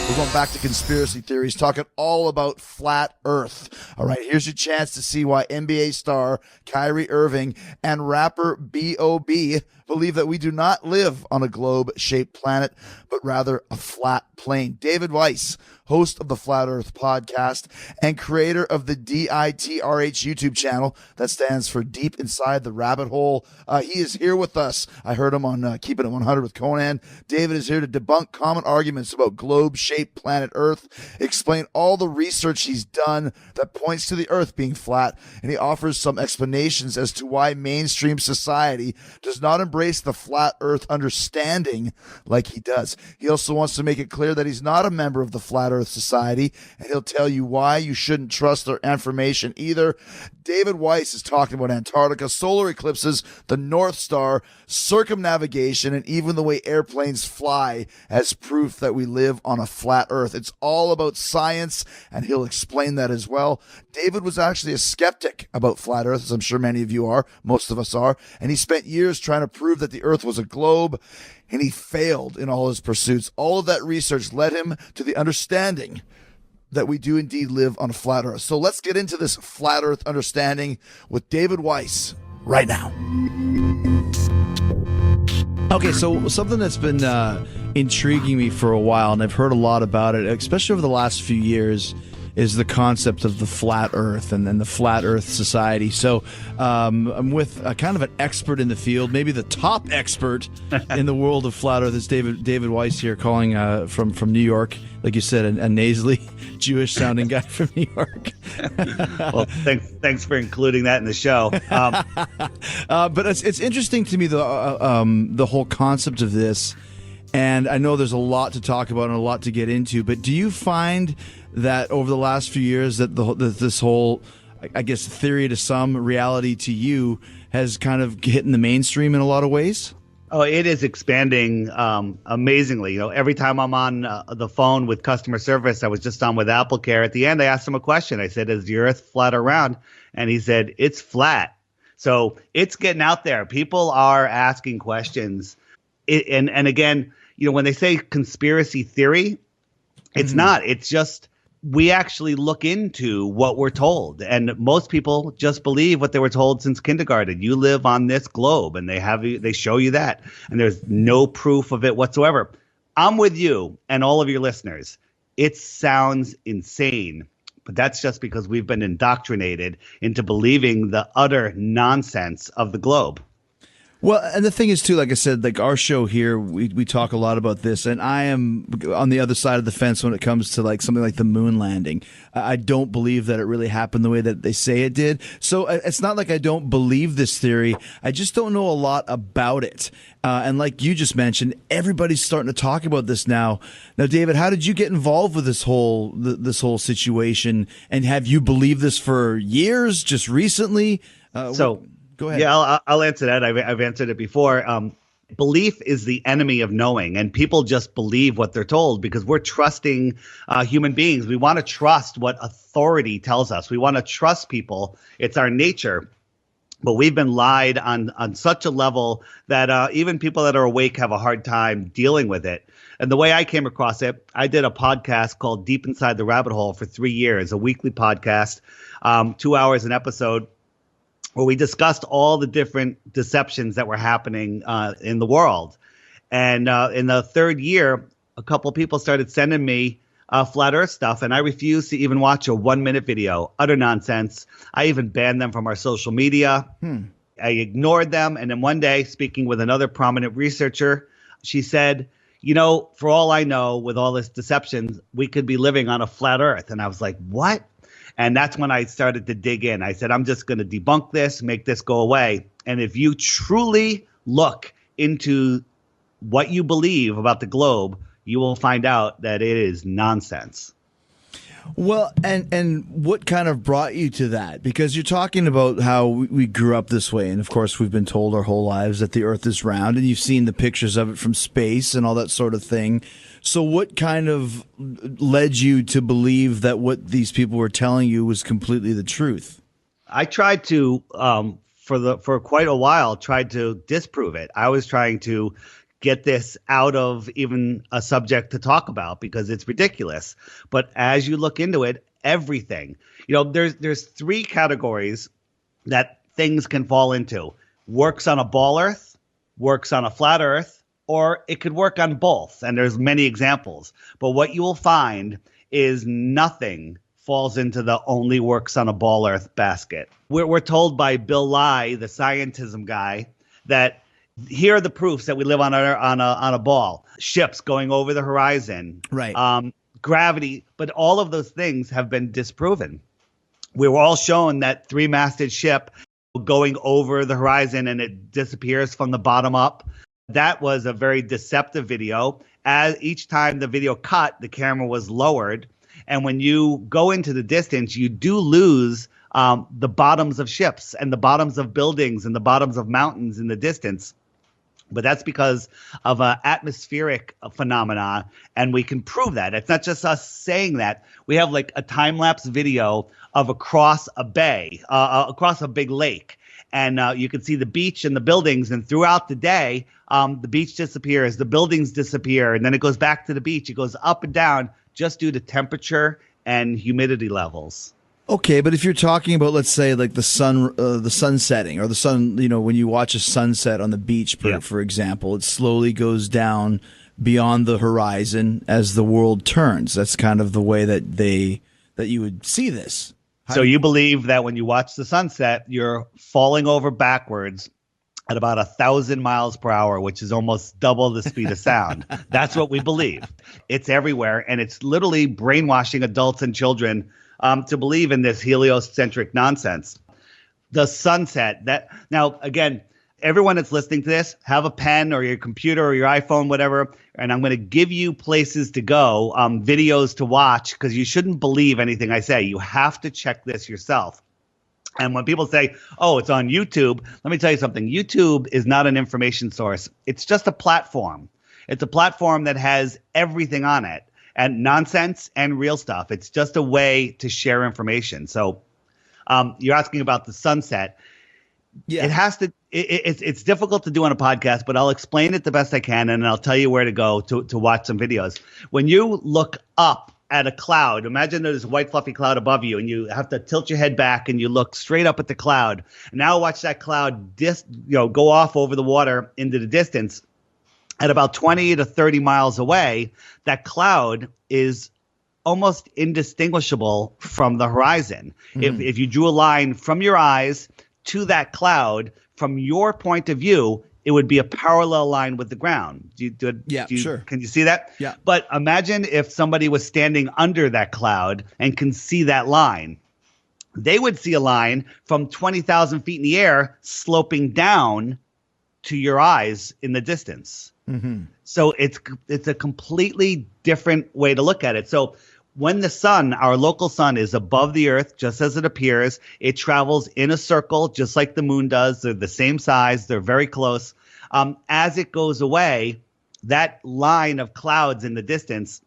We're going back to conspiracy theories, talking all about flat Earth. All right, here's your chance to see why NBA star Kyrie Irving and rapper B.O.B. believe that we do not live on a globe-shaped planet, but rather a flat plane. David Weiss, host of the Flat Earth podcast and creator of the DITRH YouTube channel that stands for Deep Inside the Rabbit Hole. He is here with us. I heard him on Keeping It 100 with Conan. David is here to debunk common arguments about globe-shaped planet Earth, explain all the research he's done that points to the Earth being flat, and he offers some explanations as to why mainstream society does not embrace the flat Earth understanding like he does. He also wants to make it clear that he's not a member of the Flat Earth Society, and he'll tell you why you shouldn't trust their information either. David Weiss is talking about Antarctica, solar eclipses, the North Star, circumnavigation, and even the way airplanes fly as proof that we live on a flat Earth. It's all about science, and he'll explain that as well. David was actually a skeptic about flat Earth, as I'm sure many of you are, most of us are, and he spent years trying to prove that the Earth was a globe, and he failed in all his pursuits. All of that research led him to the understanding that we do indeed live on a flat Earth. So let's get into this flat Earth understanding with David Weiss right now. Okay, so something that's been intriguing me for a while, and I've heard a lot about it, especially over the last few years, is the concept of the flat Earth and the Flat Earth Society. So I'm with kind of an expert in the field, maybe the top expert in the world of flat Earth. Is David Weiss here, calling from New York, like you said, a nasally Jewish sounding guy from New York. Well, thanks for including that in the show. But it's interesting to me, the whole concept of this. And I know there's a lot to talk about and a lot to get into, but do you find that over the last few years that this whole, I guess, theory to some, reality to you, has kind of hit in the mainstream in a lot of ways? Oh, it is expanding amazingly. You know, every time I'm on the phone with customer service, I was just on with AppleCare. At the end, I asked him a question. I said, "Is the Earth flat or round?" And he said, "It's flat." So it's getting out there. People are asking questions. And again, you know, when they say conspiracy theory, it's not. It's just we actually look into what we're told. And most people just believe what they were told since kindergarten. You live on this globe, and they show you that. And there's no proof of it whatsoever. I'm with you and all of your listeners. It sounds insane, but that's just because we've been indoctrinated into believing the utter nonsense of the globe. Well, and the thing is, too, like I said, like our show here, we talk a lot about this, and I am on the other side of the fence when it comes to like something like the moon landing. I don't believe that it really happened the way that they say it did. So it's not like I don't believe this theory. I just don't know a lot about it. And like you just mentioned, everybody's starting to talk about this now. Now, David, how did you get involved with this whole situation? And have you believed this for years, just recently? Go ahead. Yeah, I'll answer that. I've answered it before. Belief is the enemy of knowing, and people just believe what they're told because we're trusting human beings. We want to trust what authority tells us. We want to trust people. It's our nature. But we've been lied on such a level that even people that are awake have a hard time dealing with it. And the way I came across it, I did a podcast called Deep Inside the Rabbit Hole for 3 years, a weekly podcast, 2 hours an episode, where we discussed all the different deceptions that were happening in the world. And in the third year, a couple of people started sending me flat Earth stuff, and I refused to even watch a 1-minute video. Utter nonsense. I even banned them from our social media. I ignored them. And then one day, speaking with another prominent researcher, she said, you know, for all I know, with all this deception, we could be living on a flat Earth. And I was like, what? And that's when I started to dig in. I said, I'm just going to debunk this, make this go away. And if you truly look into what you believe about the globe, you will find out that it is nonsense. Well, and what kind of brought you to that? Because you're talking about how we grew up this way. And, of course, we've been told our whole lives that the Earth is round. And you've seen the pictures of it from space and all that sort of thing. So what kind of led you to believe that what these people were telling you was completely the truth? I tried to, for quite a while, tried to disprove it. I was trying to get this out of even a subject to talk about because it's ridiculous. But as you look into it, everything, there's three categories that things can fall into. Works on a ball earth, works on a flat earth, or it could work on both. And there's many examples. But what you will find is nothing falls into the only works on a ball earth basket. We're told by Bill Nye, the scientism guy, that here are the proofs that we live on a ball. Ships going over the horizon. Right. Gravity. But all of those things have been disproven. We were all shown that three-masted ship going over the horizon and it disappears from the bottom up. That was a very deceptive video. As each time the video cut, the camera was lowered. And when you go into the distance, you do lose the bottoms of ships and the bottoms of buildings and the bottoms of mountains in the distance. But that's because of an atmospheric phenomena, and we can prove that. It's not just us saying that. We have like a time-lapse video of across a bay, across a big lake. And you can see the beach and the buildings, and throughout the day, the beach disappears, the buildings disappear, and then it goes back to the beach. It goes up and down just due to temperature and humidity levels. Okay, but if you're talking about, let's say, like the sun setting, or the sun, when you watch a sunset on the beach, for example, it slowly goes down beyond the horizon as the world turns. That's kind of the way that you would see this. So you believe that when you watch the sunset, you're falling over backwards at about 1,000 miles per hour, which is almost double the speed of sound. That's what we believe. It's everywhere, and it's literally brainwashing adults and children to believe in this heliocentric nonsense. The sunset. Now, again, everyone that's listening to this, have a pen or your computer or your iPhone, whatever, and I'm going to give you places to go, videos to watch, because you shouldn't believe anything I say. You have to check this yourself. And when people say, oh, it's on YouTube, let me tell you something. YouTube is not an information source. It's just a platform. It's a platform that has everything on it, and nonsense and real stuff. It's just a way to share information. So you're asking about the sunset. Yeah. It has to. It's difficult to do on a podcast, but I'll explain it the best I can, and I'll tell you where to go to watch some videos. When you look up at a cloud, imagine there's a white fluffy cloud above you, and you have to tilt your head back, and you look straight up at the cloud. And now watch that cloud go off over the water into the distance. At about 20 to 30 miles away, that cloud is almost indistinguishable from the horizon. Mm-hmm. If you drew a line from your eyes to that cloud, from your point of view, it would be a parallel line with the ground. Sure. Can you see that? Yeah. But imagine if somebody was standing under that cloud and can see that line. They would see a line from 20,000 feet in the air sloping down to your eyes in the distance. Mm-hmm. So it's a completely different way to look at it. So when the sun, our local sun, is above the earth, just as it appears, it travels in a circle, just like the moon does. They're the same size. They're very close. As it goes away, that line of clouds in the distance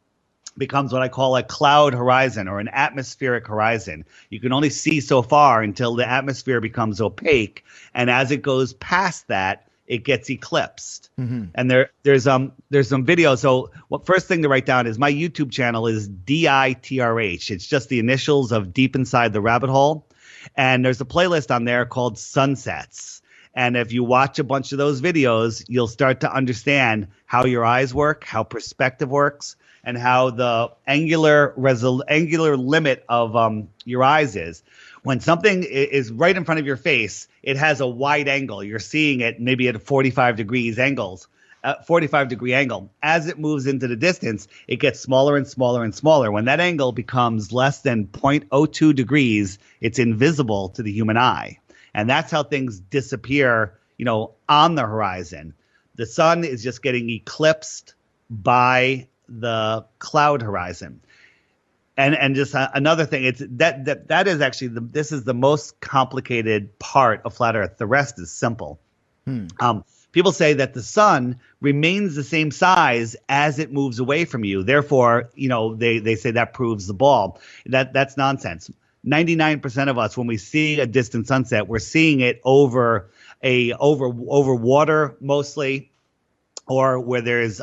becomes what I call a cloud horizon, or an atmospheric horizon. You can only see so far until the atmosphere becomes opaque. And as it goes past that, it gets eclipsed. Mm-hmm. And there's some videos. So first thing to write down is my YouTube channel is DITRH. It's just the initials of Deep Inside the Rabbit Hole. And there's a playlist on there called Sunsets. And if you watch a bunch of those videos, you'll start to understand how your eyes work, how perspective works, and how the angular limit of your eyes is. When something is right in front of your face, it has a wide angle. You're seeing it maybe at a 45 degree angle. As it moves into the distance, it gets smaller and smaller and smaller. When that angle becomes less than 0.02 degrees, it's invisible to the human eye. And that's how things disappear, on the horizon. The sun is just getting eclipsed by the cloud horizon. And just another thing, it's that is actually this is the most complicated part of flat Earth. The rest is simple. People say that the sun remains the same size as it moves away from you. Therefore, they say that proves the ball. That's nonsense. 99% of us, when we see a distant sunset, we're seeing it over water mostly. or where there's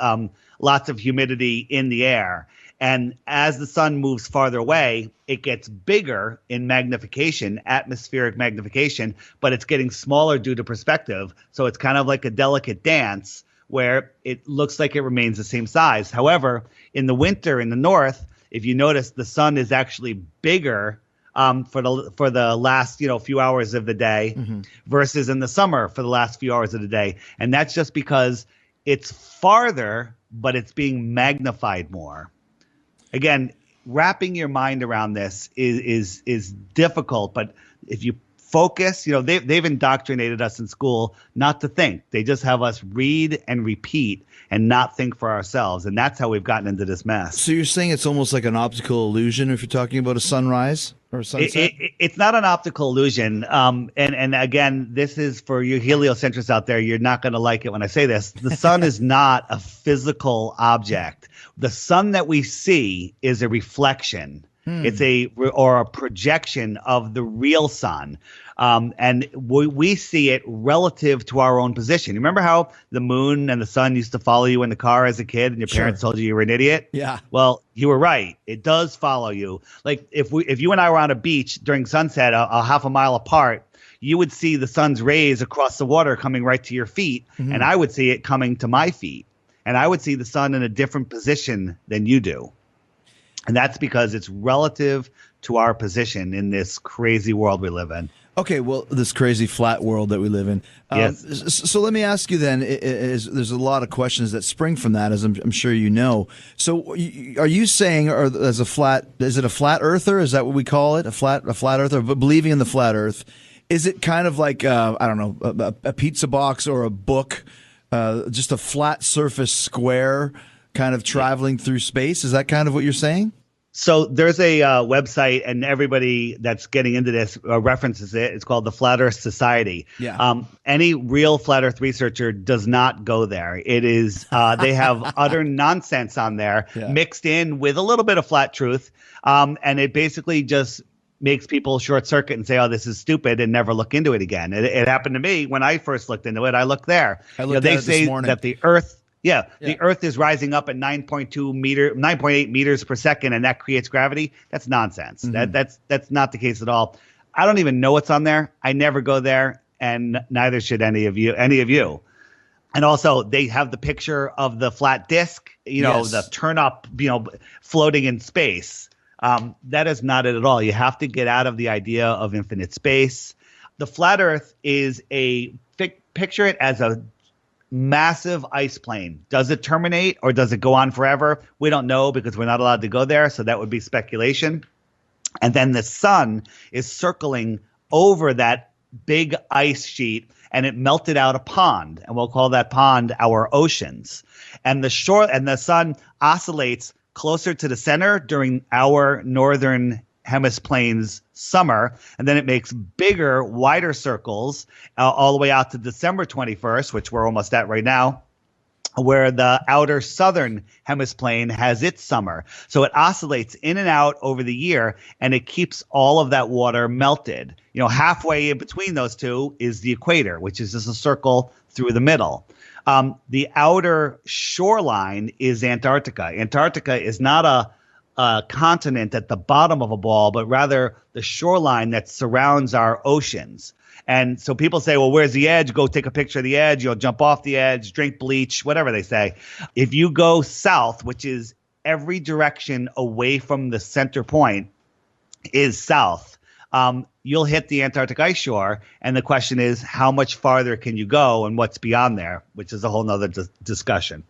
lots of humidity in the air. And as the sun moves farther away, it gets bigger in magnification, atmospheric magnification, but it's getting smaller due to perspective. So it's kind of like a delicate dance where it looks like it remains the same size. However, in the winter in the north, if you notice, the sun is actually bigger for the last few hours of the day versus in the summer for the last few hours of the day. And that's just because it's farther, but it's being magnified more. Again, wrapping your mind around this is difficult, but if you focus, they've indoctrinated us in school not to think. They just have us read and repeat and not think for ourselves. And that's how we've gotten into this mess. So you're saying it's almost like an optical illusion if you're talking about a sunrise or a sunset? It's not an optical illusion. And again, this is for you heliocentrists out there. You're not going to like it when I say this. The sun is not a physical object. The sun that we see is a reflection. It's a projection of the real sun. And we see it relative to our own position. Remember how the moon and the sun used to follow you in the car as a kid and your parents told you were an idiot? Yeah. Well, you were right. It does follow you. Like if you and I were on a beach during sunset, a half a mile apart, you would see the sun's rays across the water coming right to your feet, and I would see it coming to my feet. And I would see the sun in a different position than you do. And that's because it's relative to our position in this crazy world we live in. Okay, well, this crazy flat world that we live in. Yes. So let me ask you then, there's a lot of questions that spring from that, as I'm sure you know. So are you saying, or is it a flat earther? Is that what we call it? A flat earther, but believing in the flat earth. Is it kind of like, I don't know, a pizza box or a book, just a flat surface square kind of traveling through space? Is that kind of what you're saying? So there's a website, and everybody that's getting into this references it. It's called the Flat Earth Society. Yeah. Any real flat Earth researcher does not go there. It is they have utter nonsense on there mixed in with a little bit of flat truth, and it basically just makes people short circuit and say, "Oh, this is stupid," and never look into it again. It happened to me when I first looked into it. I looked there. They say that the Earth. The Earth is rising up at 9.8 meters per second, and that creates gravity. That's nonsense. That's not the case at all. I don't even know what's on there. I never go there, and neither should any of you. And also, they have the picture of the flat disk, the turn up, floating in space. That is not it at all. You have to get out of the idea of infinite space. The flat Earth is picture it as a massive ice plain. Does it terminate or does it go on forever? We don't know because we're not allowed to go there. So that would be speculation. And then the sun is circling over that big ice sheet, and it melted out a pond, and we'll call that pond our oceans. And the sun oscillates closer to the center during our northern hemiplane's summer, and then it makes bigger, wider circles all the way out to December 21st, which we're almost at right now, where the outer southern hemiplane has its summer. So it oscillates in and out over the year, and it keeps all of that water melted. Halfway in between those two is the equator, which is just a circle through the middle. The outer shoreline is Antarctica. Antarctica is not a continent at the bottom of a ball, but rather the shoreline that surrounds our oceans. And so people say, well, where's the edge? Go take a picture of the edge. You'll jump off the edge, drink bleach, whatever they say. If you go south, which is every direction away from the center point is south, you'll hit the Antarctic ice shore. And the question is, how much farther can you go and what's beyond there, which is a whole nother discussion.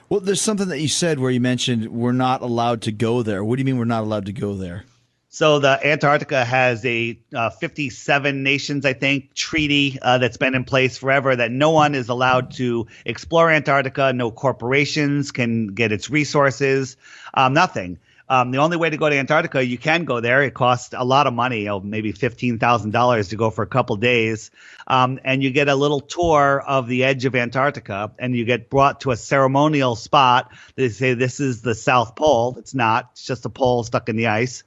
Well, there's something that you said where you mentioned we're not allowed to go there. What do you mean we're not allowed to go there? So the Antarctica has a 57 nations, I think, treaty that's been in place forever that no one is allowed to explore Antarctica. No corporations can get its resources, nothing. The only way to go to Antarctica, you can go there. It costs a lot of money, maybe $15,000 to go for a couple days. And you get a little tour of the edge of Antarctica, and you get brought to a ceremonial spot. They say this is the South Pole. It's not. It's just a pole stuck in the ice.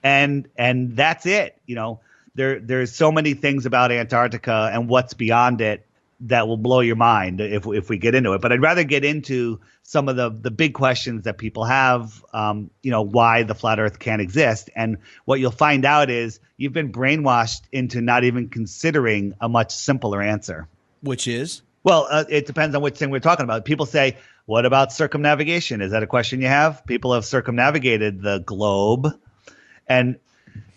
And that's it. There's so many things about Antarctica and what's beyond it that will blow your mind if we get into it. But I'd rather get into some of the big questions that people have, why the flat earth can't exist. And what you'll find out is you've been brainwashed into not even considering a much simpler answer. Which is? Well, it depends on which thing we're talking about. People say, what about circumnavigation? Is that a question you have? People have circumnavigated the globe. And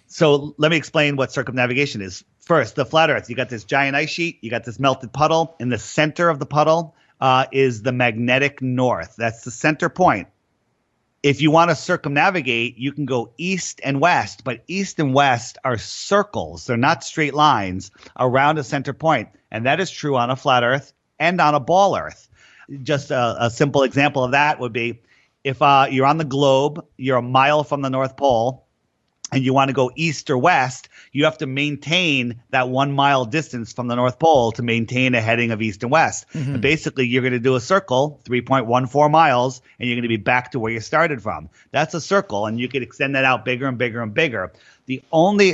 so let me explain what circumnavigation is. First, the flat earth. You got this giant ice sheet. You got this melted puddle. In the center of the puddle is the magnetic north. That's the center point. If you want to circumnavigate, you can go east and west. But east and west are circles. They're not straight lines around a center point. And that is true on a flat earth and on a ball earth. Just a simple example of that would be if you're on the globe, you're a mile from the North Pole, and you want to go east or west, you have to maintain that 1 mile distance from the North Pole to maintain a heading of east and west. Mm-hmm. And basically, you're going to do a circle, 3.14 miles, and you're going to be back to where you started from. That's a circle, and you can extend that out bigger and bigger and bigger.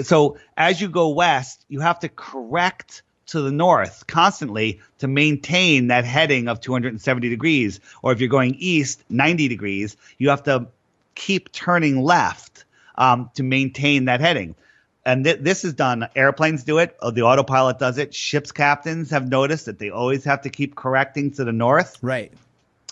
So as you go west, you have to correct to the north constantly to maintain that heading of 270 degrees. Or if you're going east, 90 degrees, you have to keep turning left to maintain that heading. And this is done. Airplanes do it. The autopilot does it. Ships captains have noticed that they always have to keep correcting to the north. Right.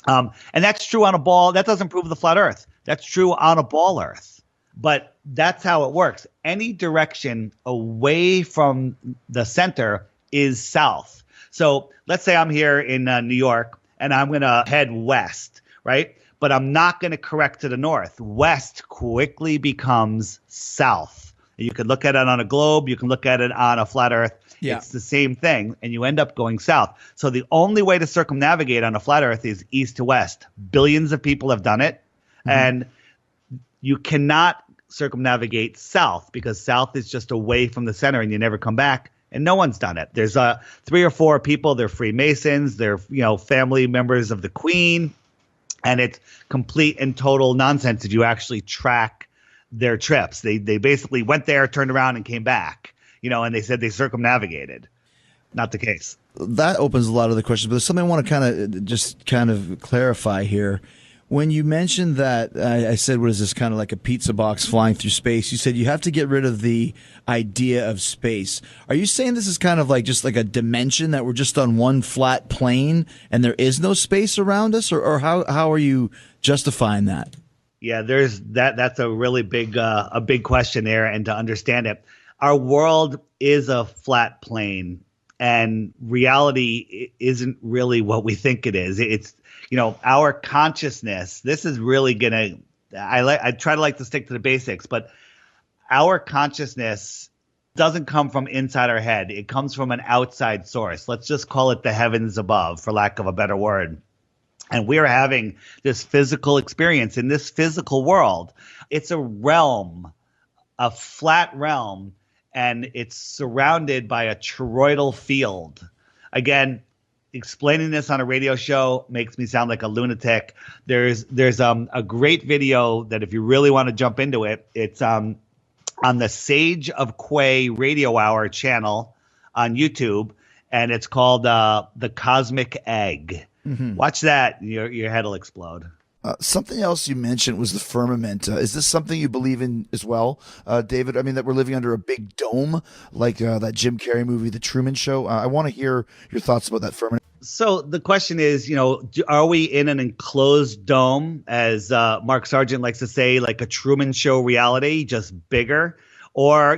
And that's true on a ball. That doesn't prove the flat earth. That's true on a ball earth. But that's how it works. Any direction away from the center is south. So let's say I'm here in New York and I'm going to head west, right? But I'm not going to correct to the north. West quickly becomes south. You can look at it on a globe. You can look at it on a flat earth. Yeah. It's the same thing, and you end up going south. So the only way to circumnavigate on a flat earth is east to west. Billions of people have done it, and you cannot circumnavigate south because south is just away from the center, and you never come back. And no one's done it. There's 3 or 4 people. They're Freemasons. They're family members of the Queen. And it's complete and total nonsense if you actually track their trips. They basically went there, turned around, and came back, and they said they circumnavigated. Not the case. That opens a lot of the questions, but there's something I want to kind of clarify here. When you mentioned that, I said, what is this, kind of like a pizza box flying through space? You said you have to get rid of the idea of space. Are you saying this is kind of like just like a dimension that we're just on one flat plane and there is no space around us? Or how are you justifying that? Yeah, there's that. That's a really big question there. And to understand it, our world is a flat plane, and reality isn't really what we think it is. It's our consciousness. This is really gonna. I try to stick to the basics, but our consciousness doesn't come from inside our head. It comes from an outside source. Let's just call it the heavens above, for lack of a better word. And we're having this physical experience in this physical world. It's a realm, a flat realm, and it's surrounded by a toroidal field. Again, explaining this on a radio show makes me sound like a lunatic. There's a great video that if you really want to jump into it, it's on the Sage of Quay Radio Hour channel on YouTube, and it's called The Cosmic Egg. Mm-hmm. Watch that, your head will explode. Something else you mentioned was the firmament. Is this something you believe in as well, David? I mean, that we're living under a big dome, like that Jim Carrey movie, The Truman Show. I want to hear your thoughts about that firmament. So the question is, are we in an enclosed dome, as Mark Sargent likes to say, like a Truman Show reality, just bigger? Or,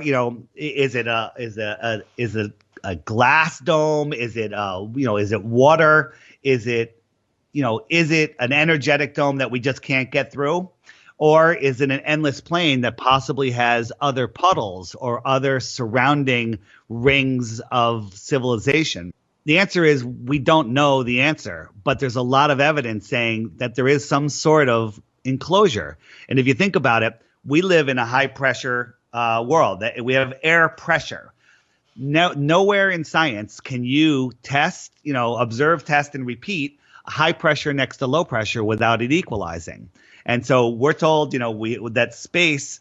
is it a glass dome? Is it is it water? Is it an energetic dome that we just can't get through? Or is it an endless plane that possibly has other puddles or other surrounding rings of civilization? The answer is we don't know the answer, but there's a lot of evidence saying that there is some sort of enclosure. And if you think about it, we live in a high pressure world. We have air pressure. Nowhere in science can you test, observe, test, and repeat high pressure next to low pressure without it equalizing. And so we're told, that space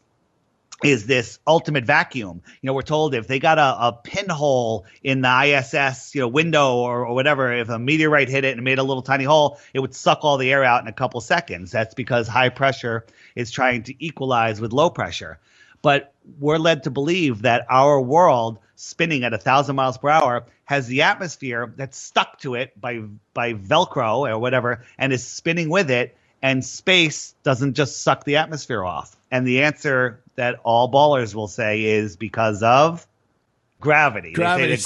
is this ultimate vacuum. We're told if they got a pinhole in the ISS, window or whatever, if a meteorite hit it and made a little tiny hole, it would suck all the air out in a couple seconds. That's because high pressure is trying to equalize with low pressure. But we're led to believe that our world spinning at 1,000 miles per hour has the atmosphere that's stuck to it by Velcro or whatever and is spinning with it. And space doesn't just suck the atmosphere off. And the answer that all ballers will say is because of gravity. Gravity.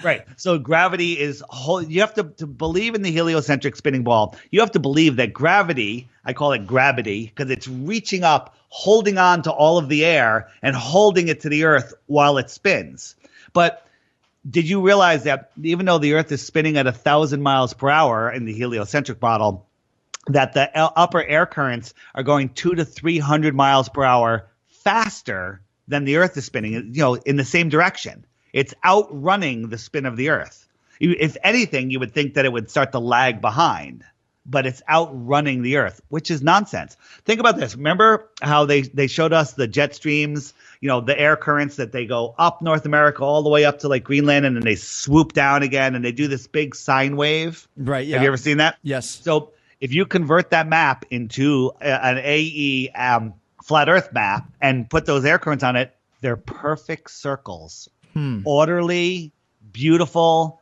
Right. So gravity is you have to believe in the heliocentric spinning ball. You have to believe that gravity, I call it gravity, because it's reaching up, holding on to all of the air and holding it to the earth while it spins. But did you realize that even though the earth is spinning at 1,000 miles per hour in the heliocentric model, that the upper air currents are going 200 to 300 miles per hour faster than the earth is spinning, in the same direction. It's outrunning the spin of the earth. If anything, you would think that it would start to lag behind, but it's outrunning the earth, which is nonsense. Think about this. Remember how they showed us the jet streams, the air currents that they go up North America all the way up to like Greenland, and then they swoop down again and they do this big sine wave. Right. Yeah. Have you ever seen that? Yes. So if you convert that map into an AE flat Earth map and put those air currents on it, they're perfect circles, orderly, beautiful.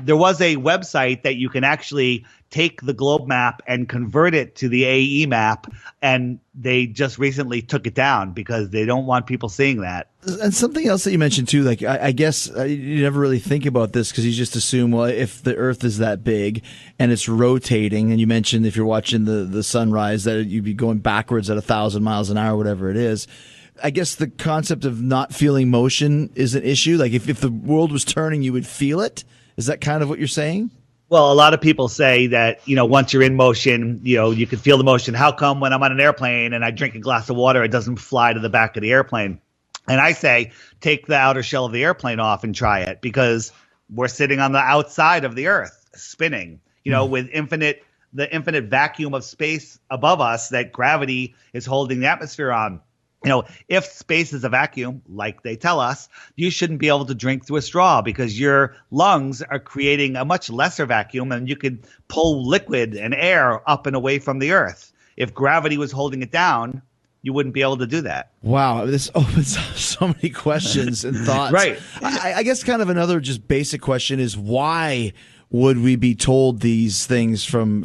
There was a website that you can actually take the globe map and convert it to the AE map, and they just recently took it down because they don't want people seeing that. And something else that you mentioned too, like I guess you never really think about this because you just assume, well, if the Earth is that big and it's rotating, and you mentioned if you're watching the sunrise that you'd be going backwards at 1,000 miles an hour, whatever it is. I guess the concept of not feeling motion is an issue. Like if the world was turning, you would feel it. Is that kind of what you're saying? Well, a lot of people say that, once you're in motion, you can feel the motion. How come when I'm on an airplane and I drink a glass of water, it doesn't fly to the back of the airplane? And I say, take the outer shell of the airplane off and try it, because we're sitting on the outside of the earth spinning, with the infinite vacuum of space above us that gravity is holding the atmosphere on. If space is a vacuum, like they tell us, you shouldn't be able to drink through a straw because your lungs are creating a much lesser vacuum, and you could pull liquid and air up and away from the earth. If gravity was holding it down, you wouldn't be able to do that. Wow, this opens up so many questions and thoughts. Right. I guess kind of another just basic question is, why would we be told these things from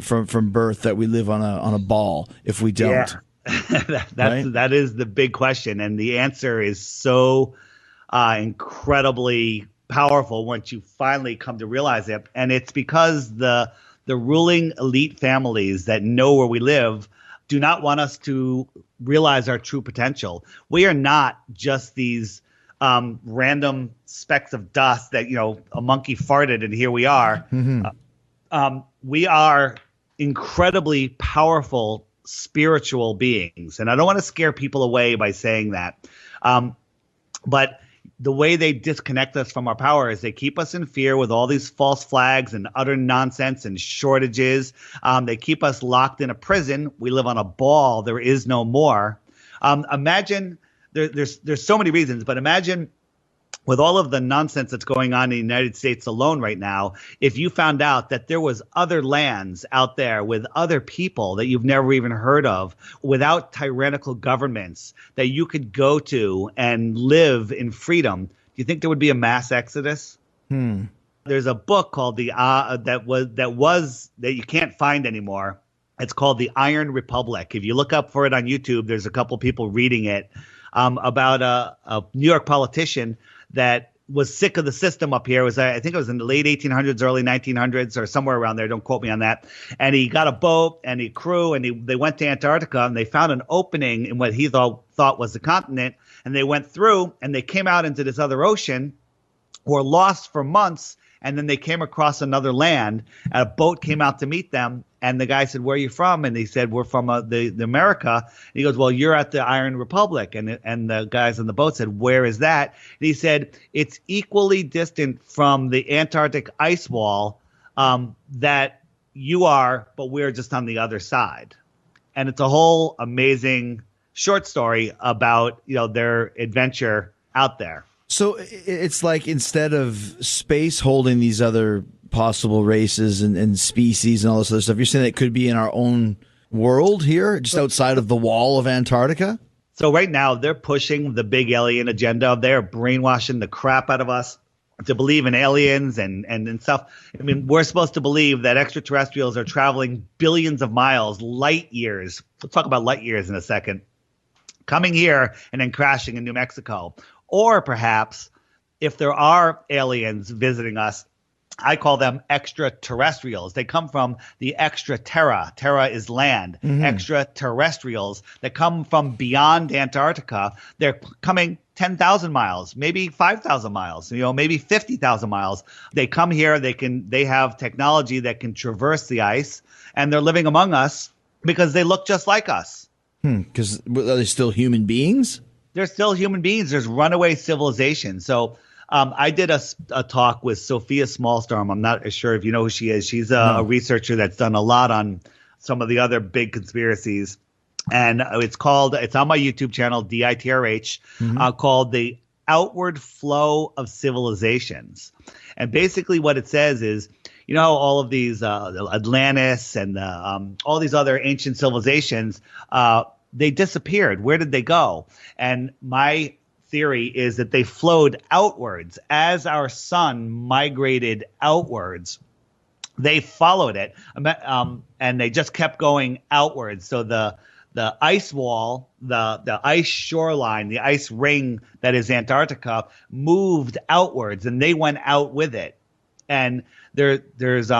birth that we live on a ball if we don't? Yeah. That is the big question, and the answer is so incredibly powerful once you finally come to realize it. And it's because the ruling elite families that know where we live do not want us to realize our true potential. We are not just these random specks of dust that a monkey farted and here we are. Mm-hmm. We are incredibly powerful spiritual beings. And I don't want to scare people away by saying that. But the way they disconnect us from our power is they keep us in fear with all these false flags and utter nonsense and shortages. They keep us locked in a prison. We live on a ball. There is no more. Imagine there's so many reasons, but imagine with all of the nonsense that's going on in the United States alone right now, if you found out that there was other lands out there with other people that you've never even heard of, without tyrannical governments that you could go to and live in freedom, do you think there would be a mass exodus? There's a book called that you can't find anymore. It's called The Iron Republic. If you look up for it on YouTube, there's a couple people reading it about a New York politician that was sick of the system up here. I think it was in the late 1800s, early 1900s, or somewhere around there. Don't quote me on that. And he got a boat and a crew, and they went to Antarctica, and they found an opening in what he thought was the continent. And they went through, and they came out into this other ocean, were lost for months, and then they came across another land, and a boat came out to meet them. And the guy said, "Where are you from?" And they said, "We're from the America." And he goes, "Well, you're at the Iron Republic." And the guys on the boat said, "Where is that?" And he said, "It's equally distant from the Antarctic ice wall that you are, but we're just on the other side." And it's a whole amazing short story about, their adventure out there. So it's like instead of space holding these other possible races and species and all this other stuff, you're saying it could be in our own world here, just outside of the wall of Antarctica? So right now they're pushing the big alien agenda. They're brainwashing the crap out of us to believe in aliens and stuff. I mean, we're supposed to believe that extraterrestrials are traveling billions of miles, light years. We'll talk about light years in a second, coming here and then crashing in New Mexico. Or perhaps if there are aliens visiting us, I call them extraterrestrials. They come from the extra terra. Terra is land. Extraterrestrials that come from beyond Antarctica. They're coming 10,000 miles, maybe 5,000 miles, maybe 50,000 miles. They come here. They have technology that can traverse the ice, and they're living among us because they look just like us. Because are they still human beings? They're still human beings. There's runaway civilization. So I did a talk with Sophia Smallstorm. I'm not sure if you know who she is. She's a researcher that's done a lot on some of the other big conspiracies. And it's on my YouTube channel, DITRH, called The Outward Flow of Civilizations. And basically what it says is, all of these Atlantis and all these other ancient civilizations, they disappeared. Where did they go? And my theory is that they flowed outwards. As our sun migrated outwards, they followed it, and they just kept going outwards. So the ice wall, the ice shoreline, the ice ring that is Antarctica moved outwards, and they went out with it. And there's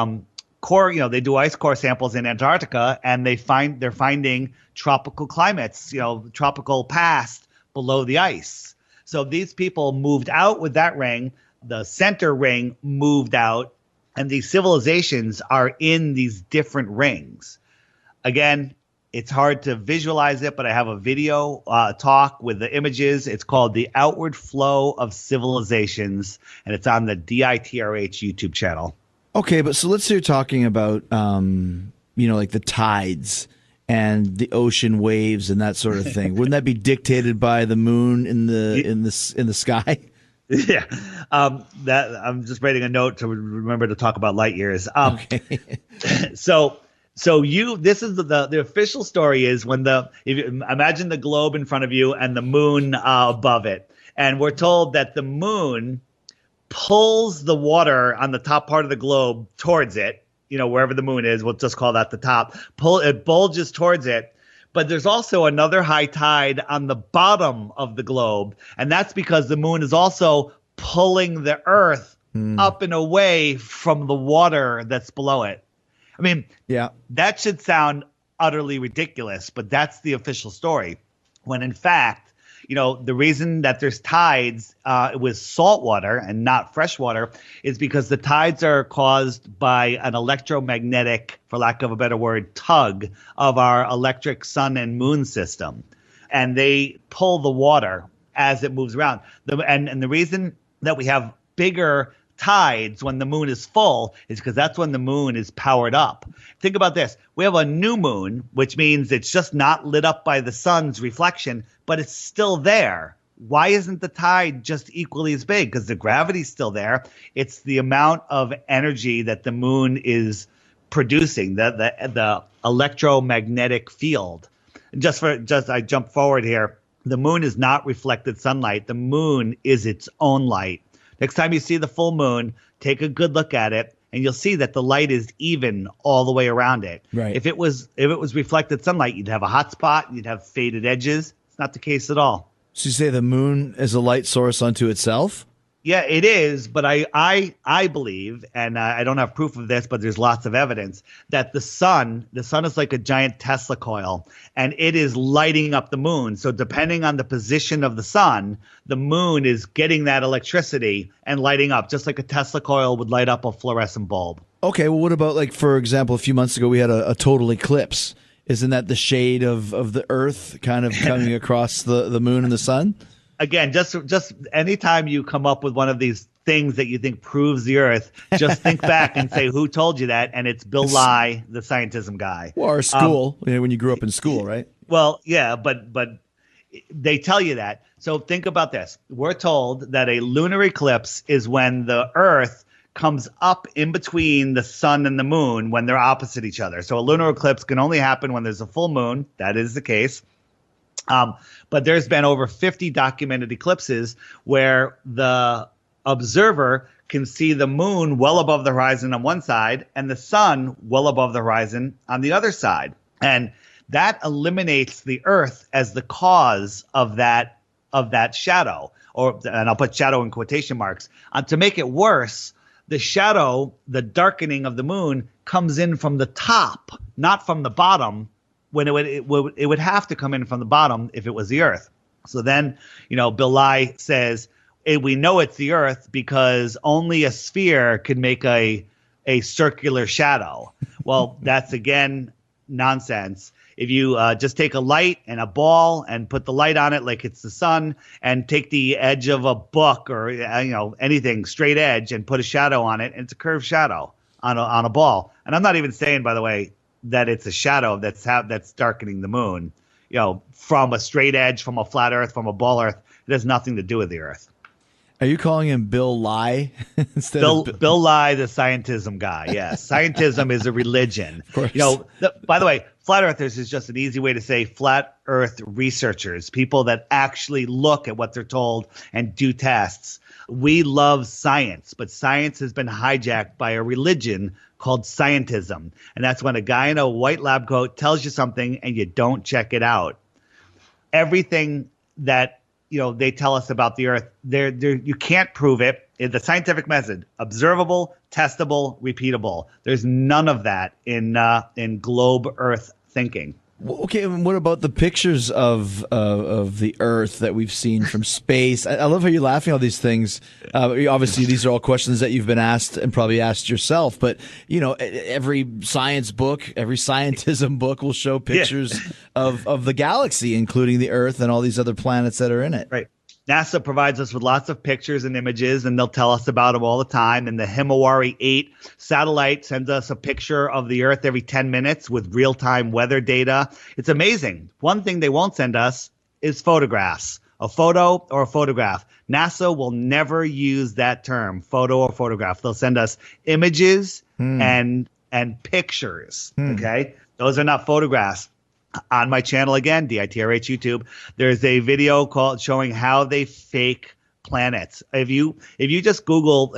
core, they do ice core samples in Antarctica, and they're finding tropical climates, tropical past below the ice. So these people moved out with that ring. The center ring moved out, and these civilizations are in these different rings. Again, it's hard to visualize it, but I have a video talk with the images. It's called The Outward Flow of Civilizations, and it's on the DITRH YouTube channel. Okay, but so let's say you're talking about, like the tides and the ocean waves and that sort of thing. Wouldn't that be dictated by the moon in the sky? Yeah, that I'm just writing a note to remember to talk about light years. Okay. So this is the official story is when if you imagine the globe in front of you and the moon above it, and we're told that the moon pulls the water on the top part of the globe towards it. Wherever the moon is, we'll just call that the top. It bulges towards it. But there's also another high tide on the bottom of the globe. And that's because the moon is also pulling the earth up and away from the water that's below it. I mean, that should sound utterly ridiculous, but that's the official story. When in fact, the reason that there's tides with salt water and not fresh water is because the tides are caused by an electromagnetic, for lack of a better word, tug of our electric sun and moon system. And they pull the water as it moves around. And the reason that we have bigger tides when the moon is full is because that's when the moon is powered up. Think about this. We have a new moon, which means it's just not lit up by the sun's reflection, but it's still there. Why isn't the tide just equally as big? Because the gravity's still there. It's the amount of energy that the moon is producing, the electromagnetic field. I jump forward here. The moon is not reflected sunlight. The moon is its own light. Next time you see the full moon, take a good look at it, and you'll see that the light is even all the way around it. Right. If it was reflected sunlight, you'd have a hot spot, you'd have faded edges. It's not the case at all. So you say the moon is a light source unto itself? Yeah, it is, but I believe, and I don't have proof of this, but there's lots of evidence that the sun is like a giant Tesla coil, and it is lighting up the moon. So depending on the position of the sun, the moon is getting that electricity and lighting up, just like a Tesla coil would light up a fluorescent bulb. Okay, well, what about, like, for example, a few months ago we had a total eclipse. Isn't that the shade of the Earth kind of coming across the moon and the sun? Again, just anytime you come up with one of these things that you think proves the Earth, just think back and say, who told you that? And it's Bill Nye, the scientism guy. Well, our school, when you grew up in school, right? Well, yeah, but they tell you that. So think about this. We're told that a lunar eclipse is when the Earth comes up in between the sun and the moon when they're opposite each other. So a lunar eclipse can only happen when there's a full moon. That is the case. But there's been over 50 documented eclipses where the observer can see the moon well above the horizon on one side and the sun well above the horizon on the other side. And that eliminates the Earth as the cause of that shadow, and I'll put shadow in quotation marks. To make it worse, the shadow, the darkening of the moon, comes in from the top, not from the bottom, when it would have to come in from the bottom if it was the Earth. So then, Bill Nye says, we know it's the Earth because only a sphere could make a circular shadow. Well, that's, again, nonsense. If you just take a light and a ball and put the light on it like it's the sun, and take the edge of a book or anything straight edge and put a shadow on it, and it's a curved shadow on a ball. And I'm not even saying, by the way, that it's a shadow that's darkening the moon. From a straight edge, from a flat Earth, from a ball Earth, it has nothing to do with the Earth. Are you calling him Bill Nye instead of Bill Nye, the scientism guy? Yes, scientism is a religion. Of course. By the way, flat earthers is just an easy way to say flat Earth researchers, people that actually look at what they're told and do tests. We love science, but science has been hijacked by a religion called scientism, and that's when a guy in a white lab coat tells you something and you don't check it out. Everything that they tell us about the Earth, you can't prove it. The scientific method: observable, testable, repeatable. There's none of that in globe Earth thinking. Okay, and what about the pictures of the Earth that we've seen from space? I love how you're laughing at all these things. Obviously, these are all questions that you've been asked and probably asked yourself. But every science book, every scientism book will show pictures of the galaxy, including the Earth and all these other planets that are in it. Right. NASA provides us with lots of pictures and images, and they'll tell us about them all the time. And the Himawari 8 satellite sends us a picture of the Earth every 10 minutes with real-time weather data. It's amazing. One thing they won't send us is photographs, a photo or a photograph. NASA will never use that term, photo or photograph. They'll send us images and pictures, okay? Those are not photographs. On my channel again, DITRH YouTube, there's a video called showing how they fake planets. If you just Google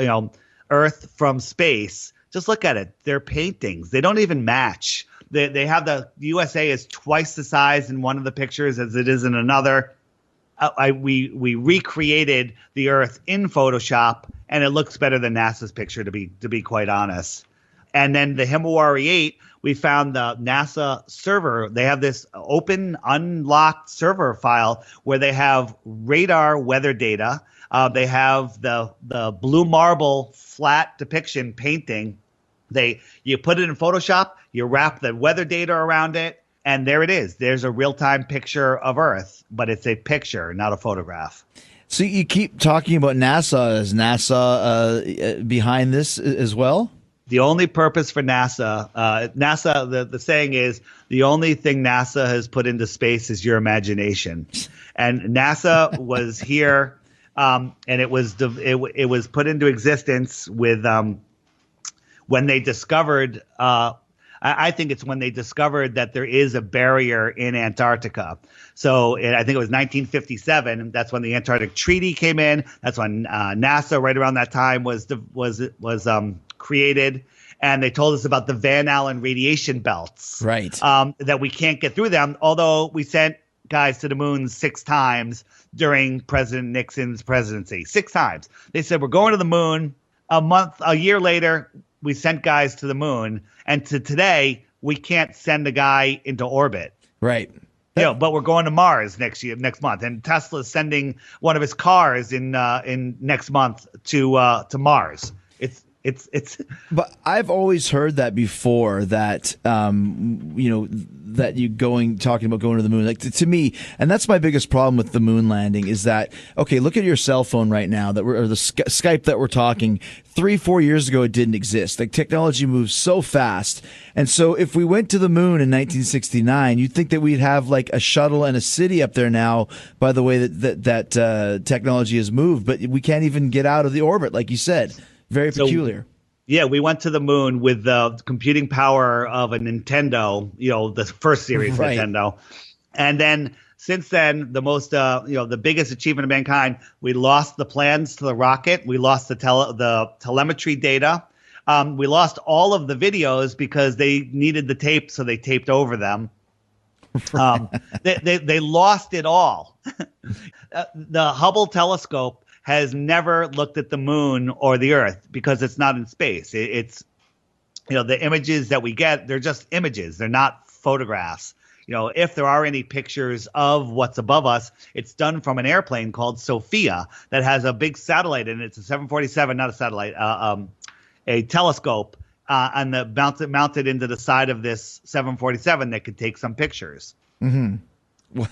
Earth from space, just look at it. They're paintings. They don't even match. They have the USA is twice the size in one of the pictures as it is in another. We recreated the Earth in Photoshop, and it looks better than NASA's picture, to be quite honest. And then the Himawari 8, we found the NASA server. They have this open, unlocked server file where they have radar weather data. They have the blue marble flat depiction painting. You put it in Photoshop, you wrap the weather data around it, and there it is. There's a real-time picture of Earth, but it's a picture, not a photograph. So you keep talking about NASA. Is NASA behind this as well? The only purpose for NASA, the saying is, the only thing NASA has put into space is your imagination. And NASA was here, and it was put into existence with when they discovered. I think it's when they discovered that there is a barrier in Antarctica. So I think it was 1957. That's when the Antarctic Treaty came in. That's when NASA, right around that time, was created, and they told us about the Van Allen radiation belts, right? That we can't get through them, although we sent guys to the moon 6 times during President Nixon's presidency. 6 times. They said, we're going to the moon. A year later, we sent guys to the moon, and to today, we can't send a guy into orbit. Right. But we're going to Mars next month, and Tesla's sending one of his cars in next month to Mars. It's. But I've always heard that before, that that you talking about going to the moon. Like to me, and that's my biggest problem with the moon landing is that, okay, look at your cell phone right now or the Skype that we're talking. 3-4 years ago, it didn't exist. Like technology moves so fast. And so if we went to the moon in 1969, you'd think that we'd have like a shuttle and a city up there now by the way that technology has moved, but we can't even get out of the orbit, like you said. Very peculiar. Yeah, we went to the moon with the computing power of a Nintendo, the first series Nintendo. And then since then, the most, the biggest achievement of mankind, we lost the plans to the rocket. We lost the telemetry data. We lost all of the videos because they needed the tape, so they taped over them. They lost it all. The Hubble telescope has never looked at the moon or the Earth because it's not in space. It's the images that we get, they're just images. They're not photographs. If there are any pictures of what's above us, it's done from an airplane called Sophia that has a big satellite in it. It's a 747, not a satellite, a telescope and mounted into the side of this 747 that could take some pictures. Mm-hmm.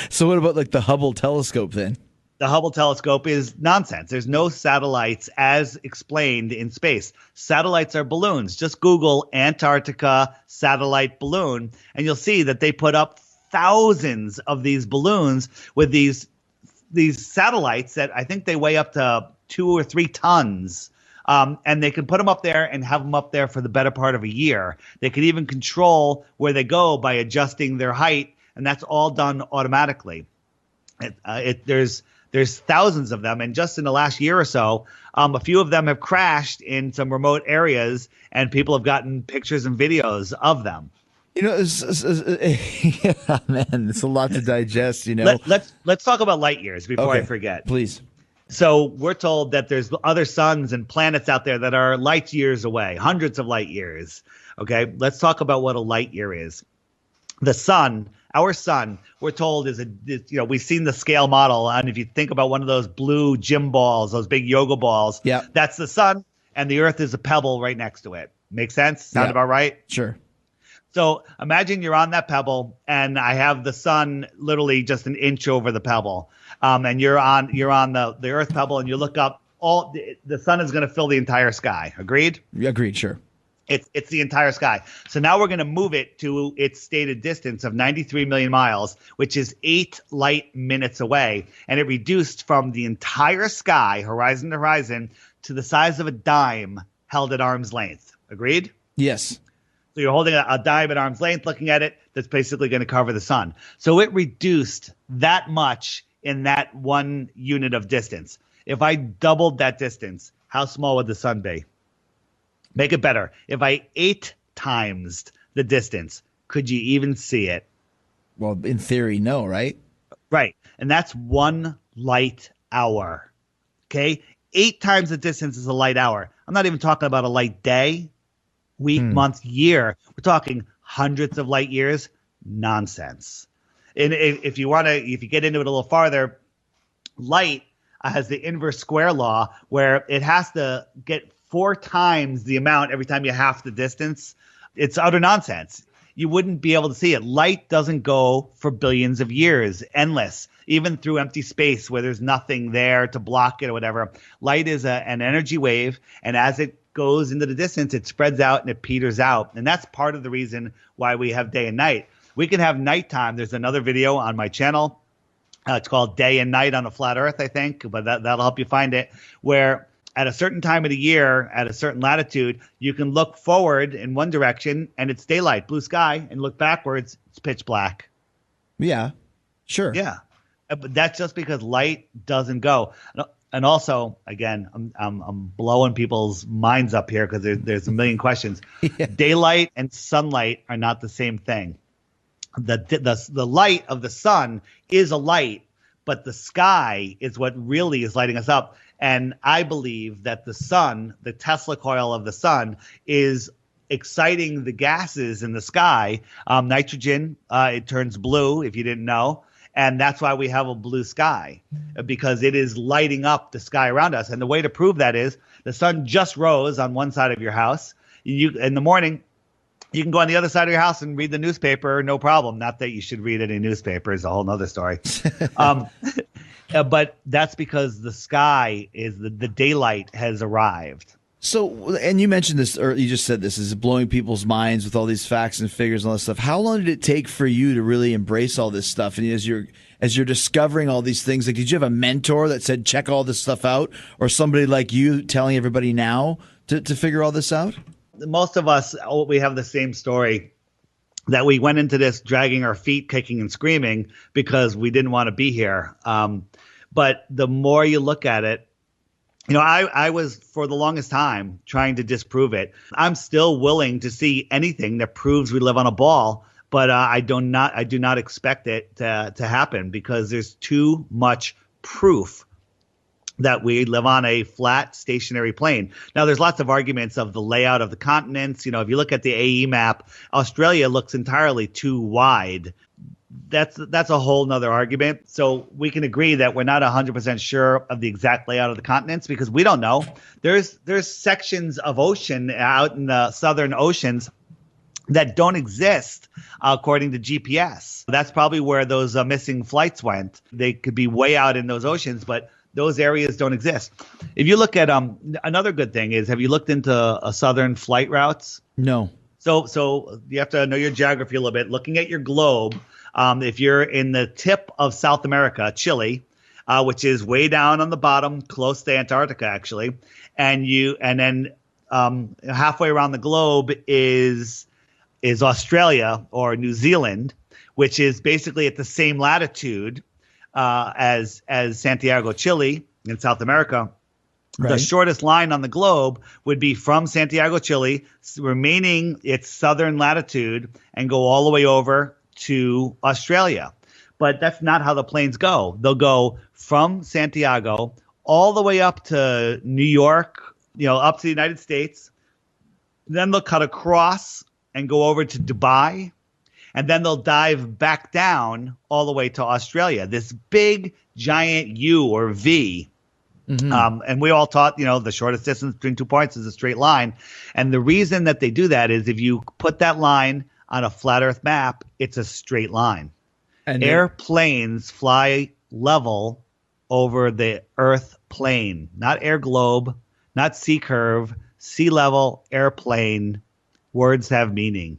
So what about like the Hubble telescope then? The Hubble telescope is nonsense. There's no satellites as explained in space. Satellites are balloons. Just Google Antarctica satellite balloon, and you'll see that they put up thousands of these balloons with these satellites that I think they weigh up to 2 or 3 tons. And they can put them up there and have them up there for the better part of a year. They can even control where they go by adjusting their height, and that's all done automatically. There's thousands of them, and just in the last year or so, a few of them have crashed in some remote areas, and people have gotten pictures and videos of them. Man, it's a lot to digest. Let's talk about light years before I forget. Please. So we're told that there's other suns and planets out there that are light years away, hundreds of light years. Okay, let's talk about what a light year is. The sun. Our sun, we're told, we've seen the scale model. And if you think about one of those blue gym balls, those big yoga balls, that's the sun, and the Earth is a pebble right next to it. Make sense? Sound about right? Sure. So imagine you're on that pebble, and I have the sun literally just an inch over the pebble. And you're on the Earth pebble, and you look up, the sun is going to fill the entire sky. Agreed? Agreed, sure. It's the entire sky. So now we're going to move it to its stated distance of 93 million miles, which is 8 light minutes away. And it reduced from the entire sky, horizon to horizon, to the size of a dime held at arm's length. Agreed? Yes. So you're holding a dime at arm's length, looking at it, that's basically going to cover the sun. So it reduced that much in that 1 unit of distance. If I doubled that distance, how small would the sun be? Make it better. If I 8 times the distance, could you even see it? Well, in theory, no, right? Right. And that's 1 light hour. Okay? 8 times the distance is a light hour. I'm not even talking about a light day, week, month, year. We're talking hundreds of light years. Nonsense. And if you get into it a little farther, light has the inverse square law where it has to get 4 times the amount every time you half the distance. It's utter nonsense. You wouldn't be able to see it. Light doesn't go for billions of years, endless, even through empty space where there's nothing there to block it or whatever. Light is an energy wave, and as it goes into the distance, it spreads out and it peters out. And that's part of the reason why we have day and night. We can have nighttime. There's another video on my channel. It's called Day and Night on a Flat Earth, I think, but that'll help you find it, where at a certain time of the year, at a certain latitude, you can look forward in one direction and it's daylight, blue sky, and look backwards, it's pitch black. Yeah, sure. Yeah, but that's just because light doesn't go. And also, again, I'm blowing people's minds up here because there's a million questions. Yeah. Daylight and sunlight are not the same thing. The light of the sun is a light, but the sky is what really is lighting us up. And I believe that the sun, the Tesla coil of the sun, is exciting the gases in the sky. Nitrogen, it turns blue, if you didn't know. And that's why we have a blue sky, because it is lighting up the sky around us. And the way to prove that is the sun just rose on one side of your house. In the morning, You can go on the other side of your house and read the newspaper, no problem. Not that you should read any newspaper, is a whole nother story. But that's because the sky is the daylight has arrived. So, and you mentioned this, or you just said this, is blowing people's minds with all these facts and figures and all this stuff. How long did it take for you to really embrace all this stuff? And as you're discovering all these things, like, did you have a mentor that said, check all this stuff out? Or somebody like you telling everybody now to figure all this out? Most of us, we have the same story, that we went into this dragging our feet, kicking and screaming because we didn't want to be here. But the more you look at it, I was for the longest time trying to disprove it. I'm still willing to see anything that proves we live on a ball, but I do not expect it to happen because there's too much proof that we live on a flat, stationary plane. Now, there's lots of arguments of the layout of the continents. If you look at the AE map, Australia looks entirely too wide. That's a whole nother argument. So we can agree that we're not 100% sure of the exact layout of the continents because we don't know. There's sections of ocean out in the southern oceans that don't exist according to GPS. That's probably where those missing flights went. They could be way out in those oceans, but those areas don't exist. If you look at another good thing is, have you looked into southern flight routes? No. So you have to know your geography a little bit. Looking at your globe, if you're in the tip of South America, Chile, which is way down on the bottom, close to Antarctica, actually, and then halfway around the globe is Australia or New Zealand, which is basically at the same latitude as Santiago, Chile, in South America. Right. The shortest line on the globe would be from Santiago, Chile, remaining its southern latitude, and go all the way over to Australia. But that's not how the planes go. They'll go from Santiago all the way up to New York, up to the United States. Then they'll cut across and go over to Dubai. And then they'll dive back down all the way to Australia. This big, giant U or V. Mm-hmm. And we all taught, the shortest distance between 2 points is a straight line. And the reason that they do that is if you put that line on a flat Earth map, it's a straight line. And airplanes fly level over the Earth plane, not air globe, not sea curve, sea level, airplane. Words have meaning.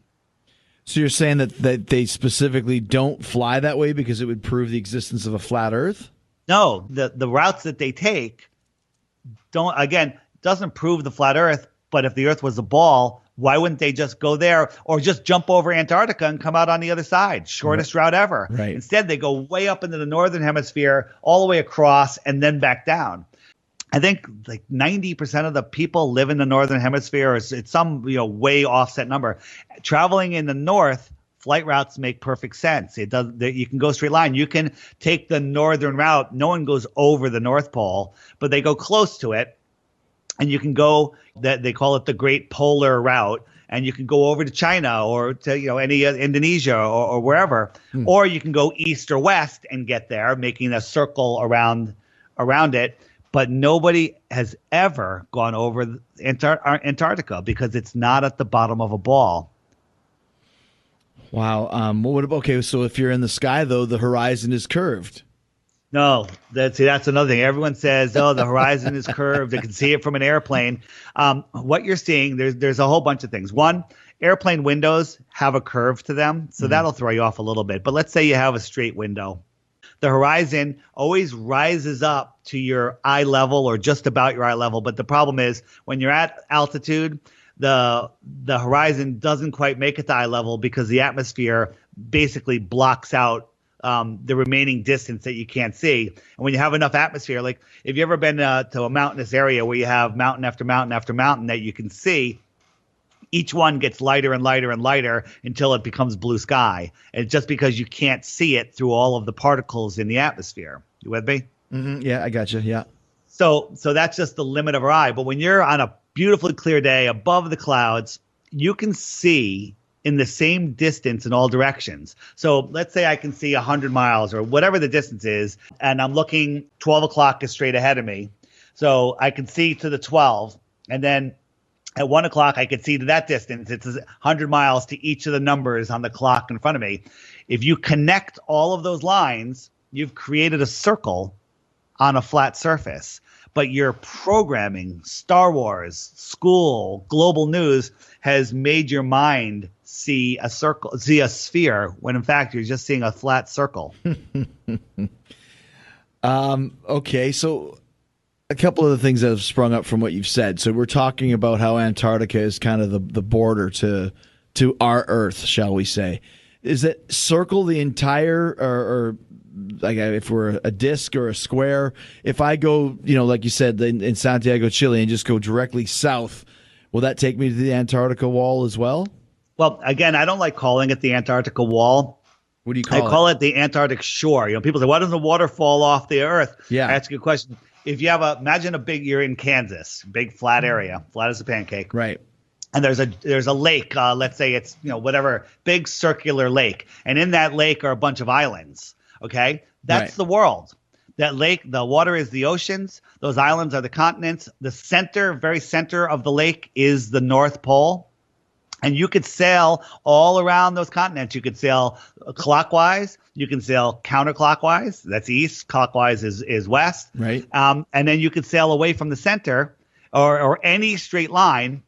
So you're saying that they specifically don't fly that way because it would prove the existence of a flat Earth? No, the routes that they take doesn't prove the flat Earth. But if the Earth was a ball, why wouldn't they just go there or just jump over Antarctica and come out on the other side? Shortest route ever. Right. Instead, they go way up into the northern hemisphere, all the way across, and then back down. I think like 90% of the people live in the northern hemisphere. It's some way offset number. Traveling in the north, flight routes make perfect sense. You can go straight line. You can take the northern route. No one goes over the North Pole, but they go close to it. And you can go that they call it the Great Polar Route, and you can go over to China or to any Indonesia or wherever, or you can go east or west and get there, making a circle around it. But nobody has ever gone over Antarctica because it's not at the bottom of a ball. Wow. Okay, so if you're in the sky, though, the horizon is curved. No, that's another thing. Everyone says, "Oh, the horizon is curved. They can see it from an airplane." What you're seeing, there's a whole bunch of things. One, airplane windows have a curve to them, so that'll throw you off a little bit. But let's say you have a straight window. The horizon always rises up to your eye level or just about your eye level. But the problem is when you're at altitude, the horizon doesn't quite make it to eye level because the atmosphere basically blocks out the remaining distance that you can't see. And when you have enough atmosphere, like if you ever been to a mountainous area where you have mountain after mountain after mountain that you can see, each one gets lighter and lighter and lighter until it becomes blue sky. And just because you can't see it through all of the particles in the atmosphere. You with me? Mm-hmm. Yeah, I got you. Yeah. So that's just the limit of our eye. But when you're on a beautifully clear day above the clouds, you can see in the same distance in all directions. So let's say I can see 100 miles or whatever the distance is, and I'm looking 12 o'clock is straight ahead of me. So I can see to the 12, and then At 1 o'clock, I could see to that distance. It's 100 miles to each of the numbers on the clock in front of me. If you connect all of those lines, you've created a circle on a flat surface. But your programming, Star Wars, school, global news has made your mind see a circle, see a sphere, when in fact you're just seeing a flat circle. Okay, so a couple of the things that have sprung up from what you've said. So we're talking about how Antarctica is kind of the border to our Earth, shall we say. Is it circle the entire, or like if we're a disc or a square? If I go, like you said, in Santiago, Chile, and just go directly south, will that take me to the Antarctica wall as well? Well, again, I don't like calling it the Antarctica wall. What do you call it? I call it the Antarctic shore. People say, why doesn't the water fall off the Earth? Yeah. That's a good question. If you have imagine you're in Kansas, big flat area, flat as a pancake. Right. And there's a lake, let's say it's, whatever, big circular lake. And in that lake are a bunch of islands. Okay. That's the world. That lake, the water is the oceans. Those islands are the continents. The center, very center of the lake is the North Pole. And you could sail all around those continents. You could sail clockwise. You can sail counterclockwise. That's east. Clockwise is west. Right. And then you could sail away from the center, or any straight line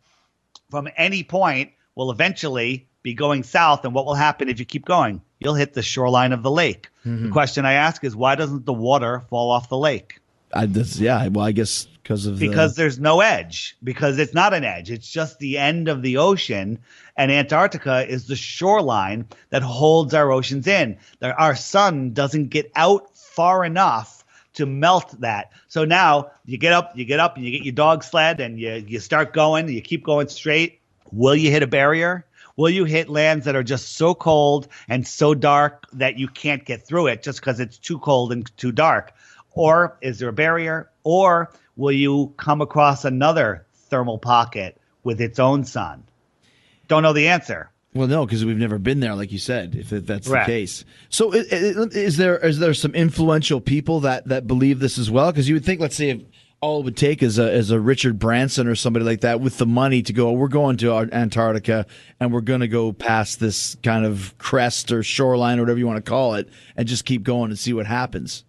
from any point will eventually be going south. And what will happen if you keep going? You'll hit the shoreline of the lake. Mm-hmm. The question I ask is, why doesn't the water fall off the lake? I guess because there's no edge, because it's not an edge. It's just the end of the ocean, and Antarctica is the shoreline that holds our oceans in. Our sun doesn't get out far enough to melt that. So now you get up and you get your dog sled and you start going, you keep going straight. Will you hit a barrier? Will you hit lands that are just so cold and so dark that you can't get through it just because it's too cold and too dark? Or is there a barrier? Or will you come across another thermal pocket with its own sun? Don't know the answer. Well, no, because we've never been there, like you said, if that's the case. So is there some influential people that believe this as well? Because you would think, let's say, if all it would take is a Richard Branson or somebody like that with the money to go, we're going to Antarctica and we're going to go past this kind of crest or shoreline or whatever you want to call it and just keep going and see what happens.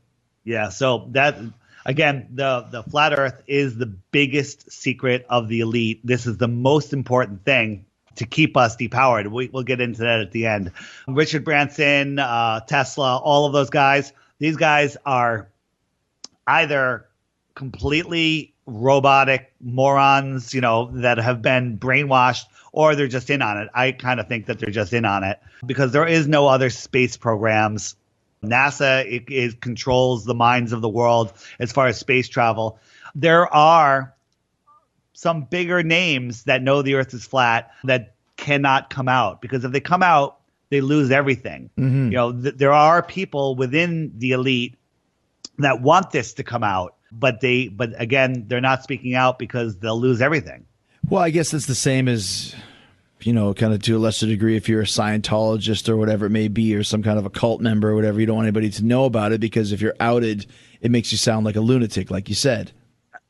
Yeah, so that, again, the flat Earth is the biggest secret of the elite. This is the most important thing to keep us depowered. We'll get into that at the end. Richard Branson, Tesla, all of those guys, these guys are either completely robotic morons, that have been brainwashed, or they're just in on it. I kind of think that they're just in on it because there is no other space programs. NASA controls the minds of the world as far as space travel. There are some bigger names that know the Earth is flat that cannot come out, because if they come out, they lose everything. Mm-hmm. There are people within the elite that want this to come out, but again, they're not speaking out because they'll lose everything. Well, I guess it's the same as, kind of to a lesser degree, if you're a Scientologist or whatever it may be, or some kind of a cult member or whatever, you don't want anybody to know about it, because if you're outed, it makes you sound like a lunatic, like you said.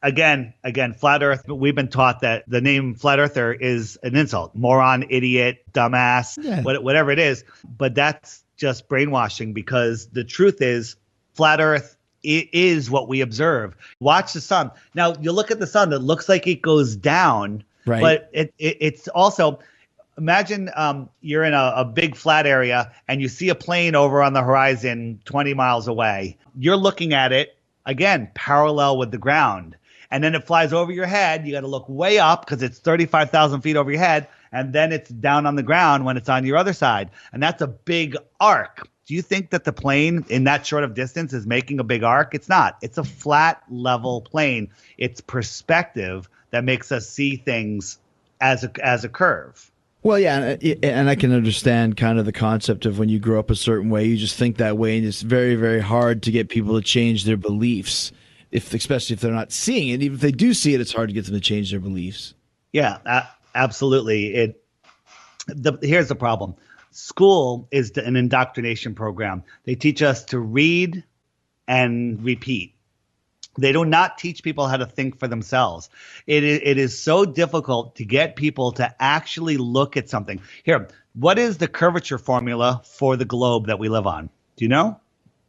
Again, flat Earth, we've been taught that the name flat earther is an insult. Moron, idiot, dumbass, whatever it is. But that's just brainwashing, because the truth is flat Earth is what we observe. Watch the sun. Now, you look at the sun, it looks like it goes down, right? But it's also... Imagine you're in a big flat area and you see a plane over on the horizon 20 miles away. You're looking at it, again, parallel with the ground. And then it flies over your head. You got to look way up because it's 35,000 feet over your head. And then it's down on the ground when it's on your other side. And that's a big arc. Do you think that the plane in that short of distance is making a big arc? It's not. It's a flat, level plane. It's perspective that makes us see things as a curve. Well, yeah, and I can understand kind of the concept of when you grow up a certain way, you just think that way, and it's very, very hard to get people to change their beliefs, especially if they're not seeing it. Even if they do see it, it's hard to get them to change their beliefs. Yeah, absolutely. Here's the problem. School is an indoctrination program. They teach us to read and repeat. They do not teach people how to think for themselves. It is so difficult to get people to actually look at something. Here, what is the curvature formula for the globe that we live on? Do you know?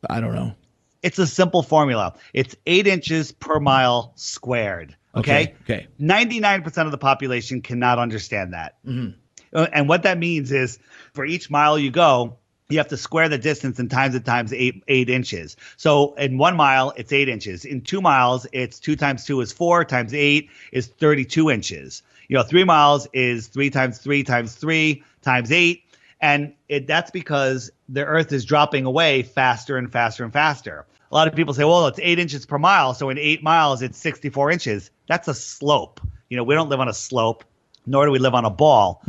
I don't know. It's a simple formula. It's 8 inches per mile squared. Okay. 99% of the population cannot understand that. And what that means is for each mile you go, you have to square the distance and times it times 8 inches. So in 1 mile, it's 8 inches. In 2 miles, it's 2 times 2 is 4 times 8 is 32 inches. 3 miles is 3 times 3 times 3 times 8. And that's because the Earth is dropping away faster and faster and faster. A lot of people say, well, it's 8 inches per mile. So in 8 miles, it's 64 inches. That's a slope. We don't live on a slope, nor do we live on a ball.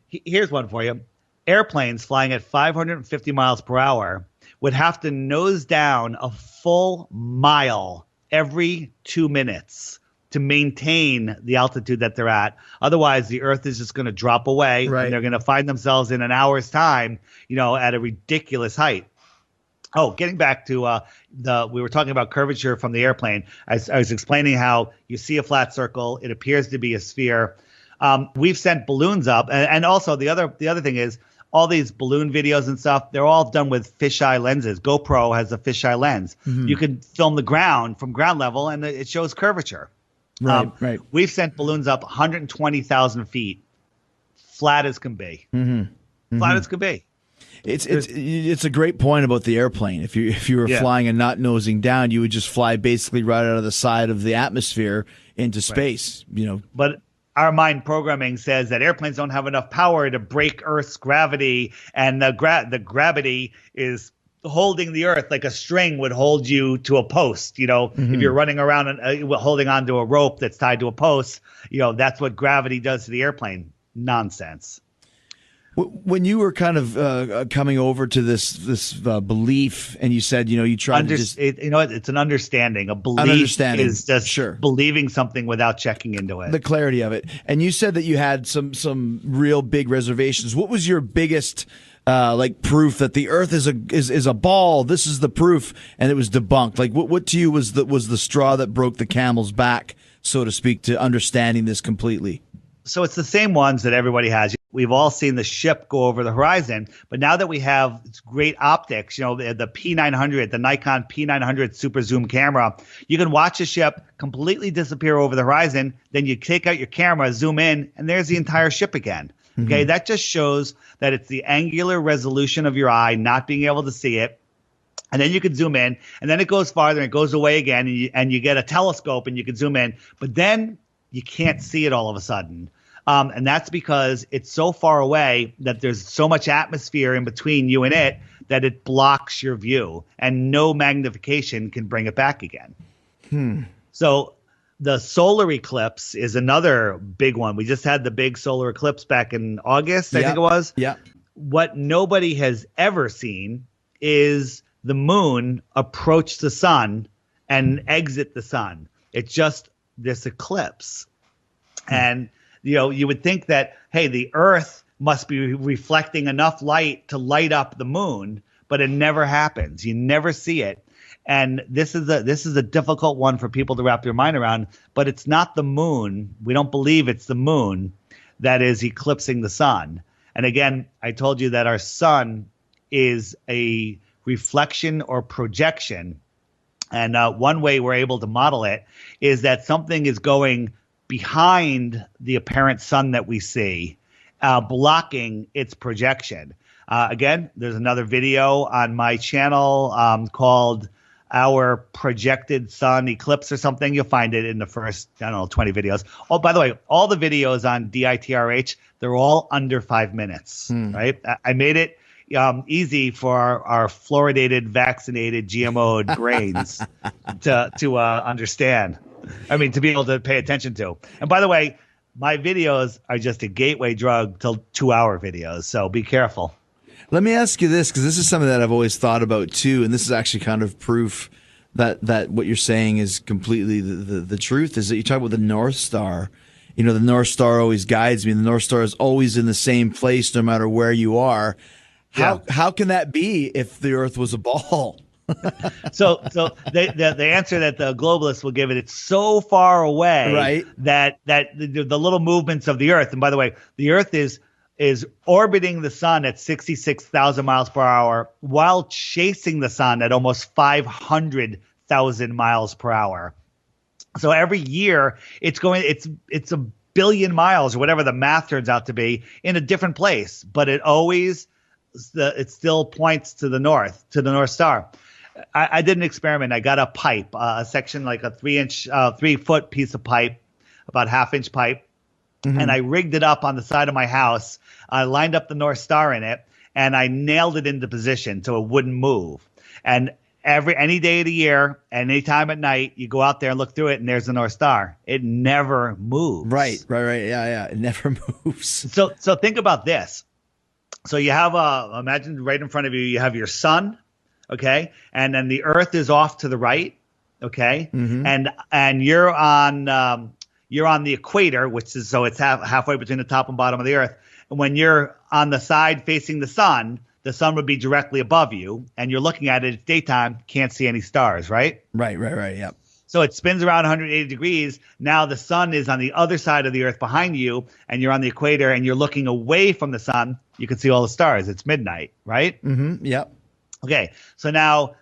Here's one for you. Airplanes flying at 550 miles per hour would have to nose down a full mile every 2 minutes to maintain the altitude that they're at. Otherwise, the Earth is just going to drop away, and they're going to find themselves in an hour's time, at a ridiculous height. Oh, getting back to we were talking about curvature from the airplane. I was explaining how you see a flat circle. It appears to be a sphere. We've sent balloons up, and also the other thing is all these balloon videos and stuff. They're all done with fisheye lenses. GoPro has a fisheye lens. You can film the ground from ground level, and it shows curvature. Right. We've sent balloons up 120,000 feet, flat as can be. Flat as can be. It's a great point about the airplane. If you were flying and not nosing down, you would just fly basically right out of the side of the atmosphere into space. But our mind programming says that airplanes don't have enough power to break Earth's gravity, and the gravity is holding the Earth like a string would hold you to a post. If you're running around and holding onto a rope that's tied to a post, that's what gravity does to the airplane. Nonsense. When you were kind of coming over to this belief, and you said, you tried to just it's an understanding. A belief is just believing something without checking into it. The clarity of it. And you said that you had some real big reservations. What was your biggest proof that the Earth is a ball? This is the proof, and it was debunked. Like what to you was the straw that broke the camel's back, so to speak, to understanding this completely? So it's the same ones that everybody has. We've all seen the ship go over the horizon, but now that we have great optics, the P900, the Nikon P900 super zoom camera, you can watch a ship completely disappear over the horizon. Then you take out your camera, zoom in, and there's the entire ship again. Okay, that just shows that it's the angular resolution of your eye not being able to see it. And then you can zoom in, and then it goes farther, and it goes away again, and you get a telescope, and you can zoom in, but then you can't see it all of a sudden. And that's because it's so far away that there's so much atmosphere in between you and it that it blocks your view, and no magnification can bring it back again. So the solar eclipse is another big one. We just had the big solar eclipse back in August, I think it was. Yeah. What nobody has ever seen is the moon approach the sun and exit the sun. It's just this eclipse. And you would think that, hey, the Earth must be reflecting enough light to light up the moon, but it never happens. You never see it. And this is a difficult one for people to wrap their mind around, but it's not the moon. We don't believe it's the moon that is eclipsing the sun. And again, I told you that our sun is a reflection or projection. And one way we're able to model it is that something is going behind the apparent sun that we see, blocking its projection. Again, there's another video on my channel called Our Projected Sun Eclipse or something. You'll find it in the first, 20 videos. Oh, by the way, all the videos on DITRH, they're all under 5 minutes, right? I made it easy for our fluoridated, vaccinated, GMO'd brains to understand. I mean, to be able to pay attention to. And by the way, my videos are just a gateway drug to 2-hour videos, so be careful. Let me ask you this, because this is something that I've always thought about too, and this is actually kind of proof that what you're saying is completely the truth, is that you talk about the North Star. The North Star always guides me. The North Star is always in the same place no matter where you are. How can that be if the Earth was a ball? So the answer that the globalists will give it's so far away, right, that the little movements of the Earth. And by the way, the Earth is orbiting the sun at 66,000 miles per hour while chasing the sun at almost 500,000 miles per hour. So every year it's a billion miles or whatever the math turns out to be in a different place, but it still points to the North Star. I did an experiment. I got a pipe, a section like a 3-foot piece of pipe, about 1/2-inch pipe. Mm-hmm. And I rigged it up on the side of my house. I lined up the North Star in it, and I nailed it into position so it wouldn't move. And any day of the year, any time at night, you go out there and look through it, and there's the North Star. It never moves. Right. Yeah. It never moves. So think about this. So you have imagine right in front of you, you have your sun, okay, and then the Earth is off to the right, okay, mm-hmm. and you're on the equator, which is so it's halfway between the top and bottom of the Earth. And when you're on the side facing the sun would be directly above you, and you're looking at it. It's daytime, can't see any stars, right? Right. Yep. So it spins around 180 degrees. Now the sun is on the other side of the Earth behind you, and you're on the equator, and you're looking away from the sun. You can see all the stars. It's midnight, right? Mm-hmm. Yep. Okay. So now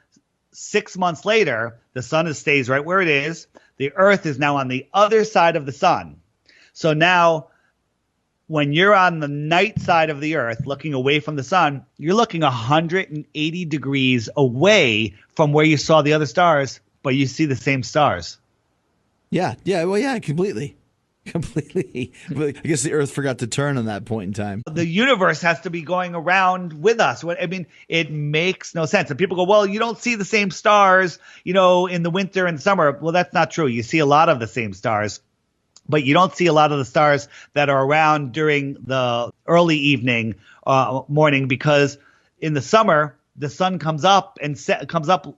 6 months later, the sun stays right where it is. The Earth is now on the other side of the sun. So now when you're on the night side of the Earth looking away from the sun, you're looking 180 degrees away from where you saw the other stars, but you see the same stars. Yeah. Well, yeah, completely. But I guess the Earth forgot to turn on that point in time. The universe has to be going around with us. I mean, it makes no sense. And people go, well, you don't see the same stars, in the winter and summer. Well, that's not true. You see a lot of the same stars, but you don't see a lot of the stars that are around during the early evening, morning, because in the summer, the sun comes up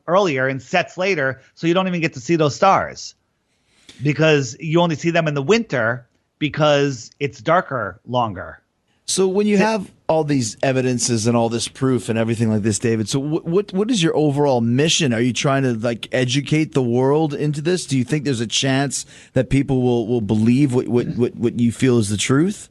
earlier and sets later. So you don't even get to see those stars, because you only see them in the winter because it's darker longer. So when you have all these evidences and all this proof and everything like this, David, so what is your overall mission? Are you trying to educate the world into this? Do you think there's a chance that people will believe what you feel is the truth?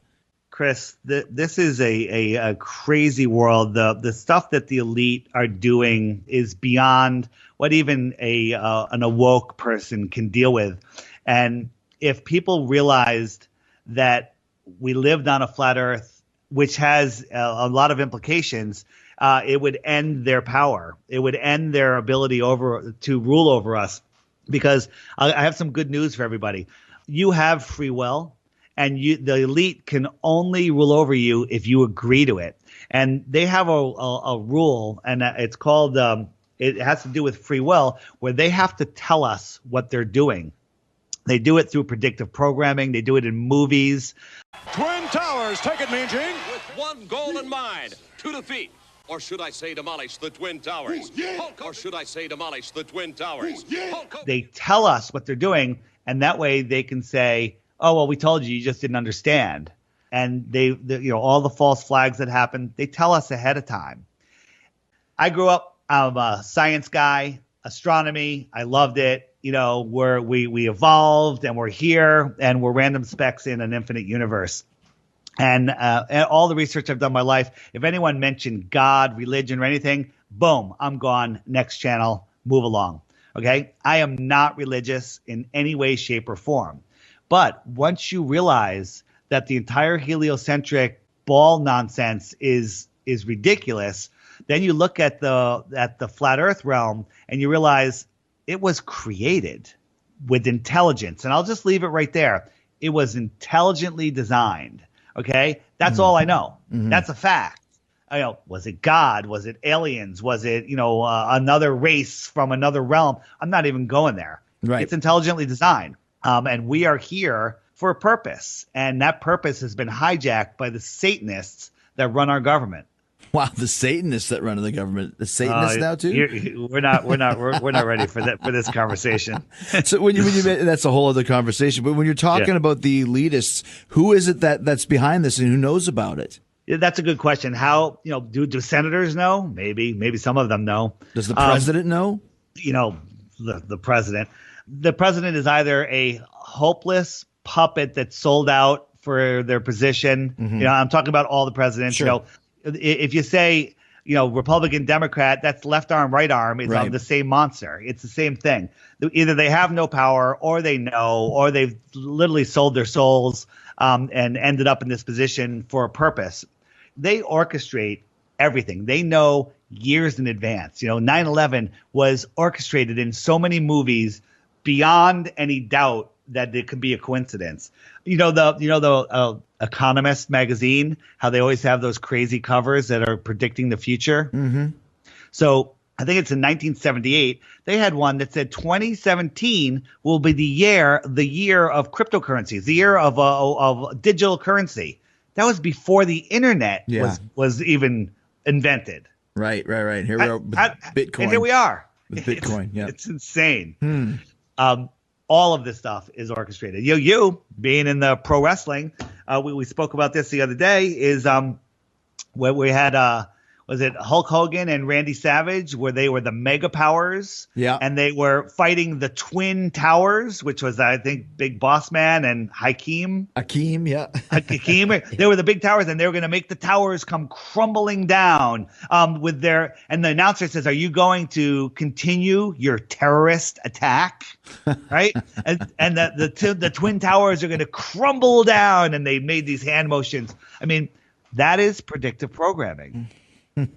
Chris, this is a crazy world. The stuff that the elite are doing is beyond what even an awoke person can deal with. And if people realized that we lived on a flat Earth, which has a lot of implications, it would end their power. It would end their ability to rule over us. Because I have some good news for everybody. You have free will, and the elite can only rule over you if you agree to it. And they have a rule, and it's called it has to do with free will, where they have to tell us what they're doing. They do it through predictive programming. They do it in movies. Twin Towers, take it, Mean Gene. With one goal in mind, to defeat, or should I say demolish the Twin Towers. Or should I say demolish the Twin Towers. They tell us what they're doing, and that way they can say, oh, well, we told you, you just didn't understand. And they all the false flags that happen, they tell us ahead of time. I grew up, I'm a science guy, astronomy. I loved it. We evolved, and we're here, and we're random specks in an infinite universe. And all the research I've done in my life, if anyone mentioned God, religion, or anything, boom, I'm gone. Next channel, move along. Okay? I am not religious in any way, shape, or form. But once you realize that the entire heliocentric ball nonsense is ridiculous, then you look at the flat Earth realm and you realize it was created with intelligence. And I'll just leave it right there. It was intelligently designed. Okay? That's all I know. Mm-hmm. That's a fact. Was it God? Was it aliens? Was it, another race from another realm? I'm not even going there. Right. It's intelligently designed. And we are here for a purpose. And that purpose has been hijacked by the Satanists that run our government. Wow, the Satanists that run the government. The Satanists now too? We're not ready for this conversation. So when you that's a whole other conversation. But when you're talking about the elitists, who is it that's behind this and who knows about it? Yeah, that's a good question. How, do senators know? Maybe some of them know. Does the president know? The president. The president is either a hopeless puppet that's sold out for their position. I'm talking about all the presidents. Sure. If you say, Republican, Democrat, that's left arm, right arm. It's Right. the same monster. It's the same thing. Either they have no power, or they know, or they've literally sold their souls and ended up in this position for a purpose. They orchestrate everything. They know years in advance. 9/11 was orchestrated in so many movies beyond any doubt that it could be a coincidence. The Economist magazine, how they always have those crazy covers that are predicting the future. Mm-hmm. So I think it's in 1978. They had one that said 2017 will be the year of cryptocurrencies, the year of digital currency. That was before the internet was even invented. Right. Here we are with Bitcoin. And here we are. With Bitcoin, It's insane. All of this stuff is orchestrated. You being in the pro wrestling, we spoke about this the other day, is where we had was it Hulk Hogan and Randy Savage, where they were the mega powers, and they were fighting the Twin Towers, which was, I think, Big Boss Man and Hakeem. Hakeem. They were the big towers, and they were going to make the towers come crumbling down and the announcer says, "Are you going to continue your terrorist attack?" Right? and the Twin Towers are going to crumble down, and they made these hand motions. I mean, that is predictive programming.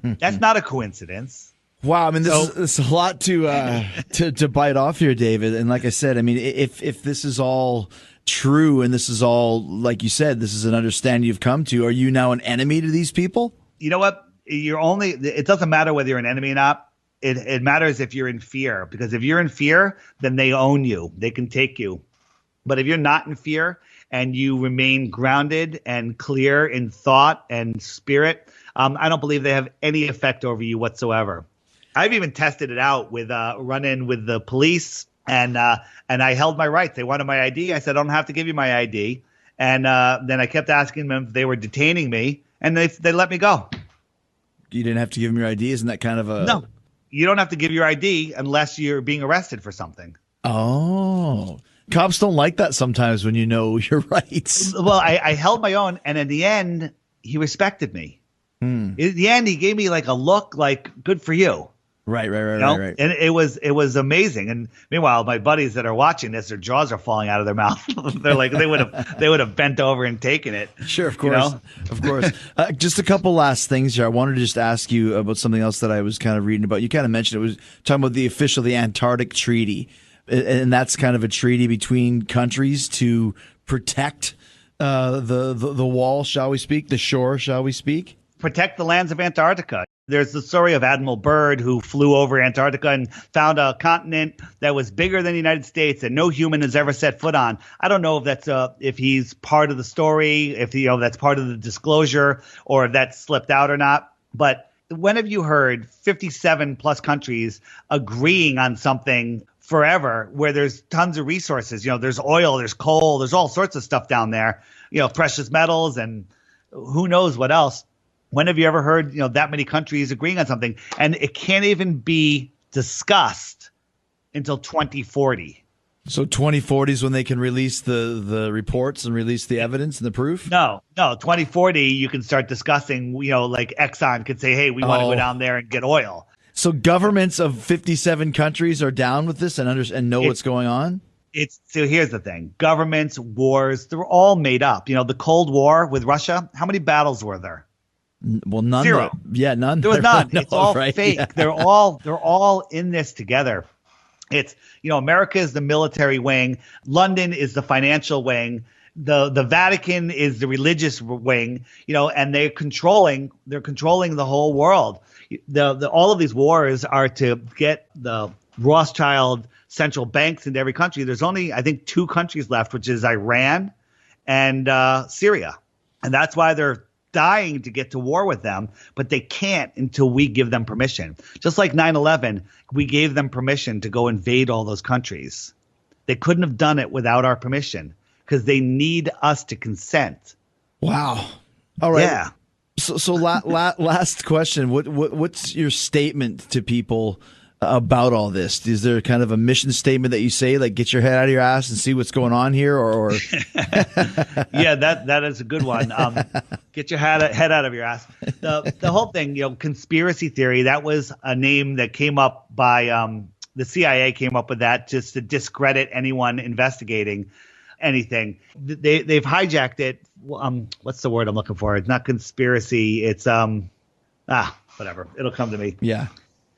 That's not a coincidence. Wow, I mean, this is a lot to bite off here, David. And like I said, I mean, if this is all true, and this is all, like you said, this is an understanding you've come to, are you now an enemy to these people? You know what? It doesn't matter whether you're an enemy or not. It matters if you're in fear, because if you're in fear, then they own you. They can take you. But if you're not in fear and you remain grounded and clear in thought and spirit, I don't believe they have any effect over you whatsoever. I've even tested it out with run-in with the police, and I held my rights. They wanted my ID. I said, I don't have to give you my ID. And then I kept asking them if they were detaining me, and they let me go. You didn't have to give them your ID? Isn't that kind of a... No, you don't have to give your ID unless you're being arrested for something. Oh, cops don't like that sometimes when you know your rights. Well, I held my own, and in the end, he respected me. In the end, he gave me like a look like, good for you. Right. And it was amazing. And meanwhile, my buddies that are watching this, their jaws are falling out of their mouth. They're like, they would have bent over and taken it. Sure, of course. Of course. Just a couple last things here. I wanted to just ask you about something else that I was kind of reading about. You kind of mentioned it, was talking about the Antarctic Treaty. And that's kind of a treaty between countries to protect the wall, shall we speak, the shore, shall we speak? Protect the lands of Antarctica. There's the story of Admiral Byrd, who flew over Antarctica and found a continent that was bigger than the United States that no human has ever set foot on. I don't know if that's if he's part of the story, if that's part of the disclosure, or if that's slipped out or not. But when have you heard 57 plus countries agreeing on something forever, where there's tons of resources? There's oil, there's coal, there's all sorts of stuff down there, precious metals, and who knows what else. When have you ever heard, that many countries agreeing on something? And it can't even be discussed until 2040. So 2040 is when they can release the reports and release the evidence and the proof? No. 2040, you can start discussing, like Exxon could say, hey, we want to go down there and get oil. So governments of 57 countries are down with this and know what's going on? So here's the thing. Governments, wars, they're all made up. The Cold War with Russia, how many battles were there? Well, none. Zero. None. There was none. It's all right? fake. Yeah. They're all in this together. It's, America is the military wing. London is the financial wing. The Vatican is the religious wing, and they're controlling the whole world. All of these wars are to get the Rothschild central banks into every country. There's only, I think, 2 countries left, which is Iran and Syria. And that's why they're dying to get to war with them, but they can't until we give them permission. Just like 9/11, we gave them permission to go invade all those countries. They couldn't have done it without our permission because they need us to consent. Wow. All right. Yeah. Last question. What's your statement to people about all this? Is there kind of a mission statement that you say, like, get your head out of your ass and see what's going on here, or? Yeah, that is a good one. Get your head out of your ass. The whole thing, conspiracy theory, that was a name that came up by the CIA came up with that just to discredit anyone investigating anything. They've hijacked it. What's the word I'm looking for? It's not conspiracy. It's whatever. It'll come to me. Yeah.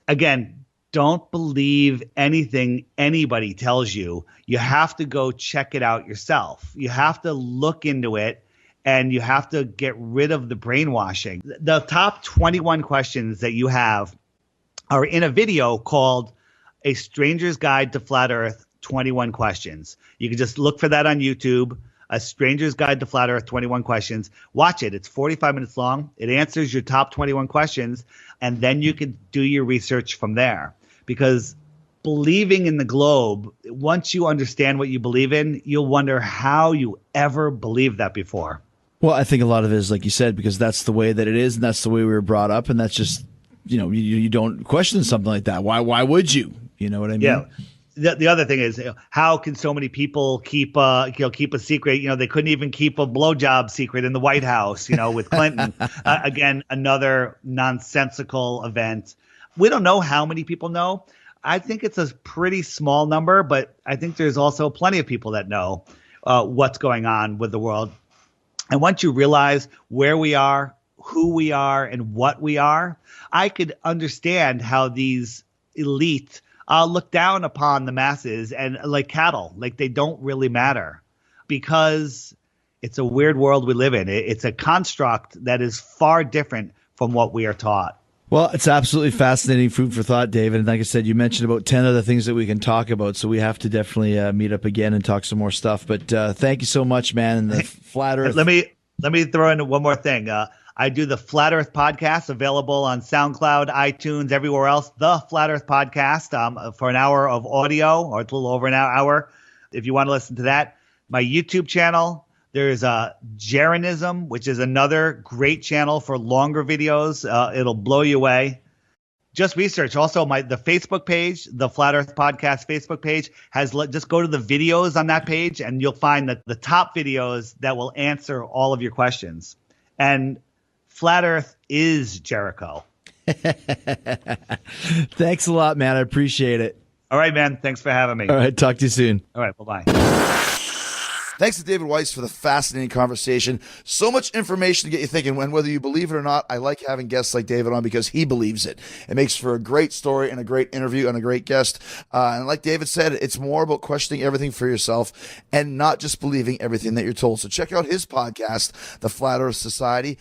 Again, don't believe anything anybody tells you. You have to go check it out yourself. You have to look into it, and you have to get rid of the brainwashing. The top 21 questions that you have are in a video called A Stranger's Guide to Flat Earth, 21 Questions. You can just look for that on YouTube, A Stranger's Guide to Flat Earth, 21 Questions. Watch it. It's 45 minutes long. It answers your top 21 questions, and then you can do your research from there. Because believing in the globe, once you understand what you believe in, you'll wonder how you ever believed that before. Well, I think a lot of it is, like you said, because that's the way that it is, and that's the way we were brought up, and that's just, you don't question something like that. Why would you? You know what I mean? Yeah. The other thing is, how can so many people keep a secret? They couldn't even keep a blowjob secret in the White House, with Clinton. Again, another nonsensical event. We don't know how many people know. I think it's a pretty small number, but I think there's also plenty of people that know what's going on with the world. And once you realize where we are, who we are, and what we are, I could understand how these elite look down upon the masses and like cattle, like they don't really matter, because it's a weird world we live in. It's a construct that is far different from what we are taught. Well, it's absolutely fascinating food for thought, David. And like I said, you mentioned about 10 other things that we can talk about, so we have to definitely meet up again and talk some more stuff. But thank you so much, man. And the Flat Earth. Let me throw in one more thing. I do the Flat Earth podcast, available on SoundCloud, iTunes, everywhere else. The Flat Earth podcast for an hour of audio, or it's a little over an hour, if you want to listen to that. My YouTube channel. There's Jerinism, which is another great channel for longer videos. It'll blow you away. Just research. Also, the Facebook page, the Flat Earth Podcast Facebook page, just go to the videos on that page, and you'll find that the top videos that will answer all of your questions. And Flat Earth is Jericho. Thanks a lot, man. I appreciate it. All right, man. Thanks for having me. All right. Talk to you soon. All right. Bye-bye. Thanks to David Weiss for the fascinating conversation. So much information to get you thinking. When whether you believe it or not, I like having guests like David on because he believes it. It makes for a great story and a great interview and a great guest. And like David said, it's more about questioning everything for yourself and not just believing everything that you're told. So check out his podcast, The Flat Earth Society.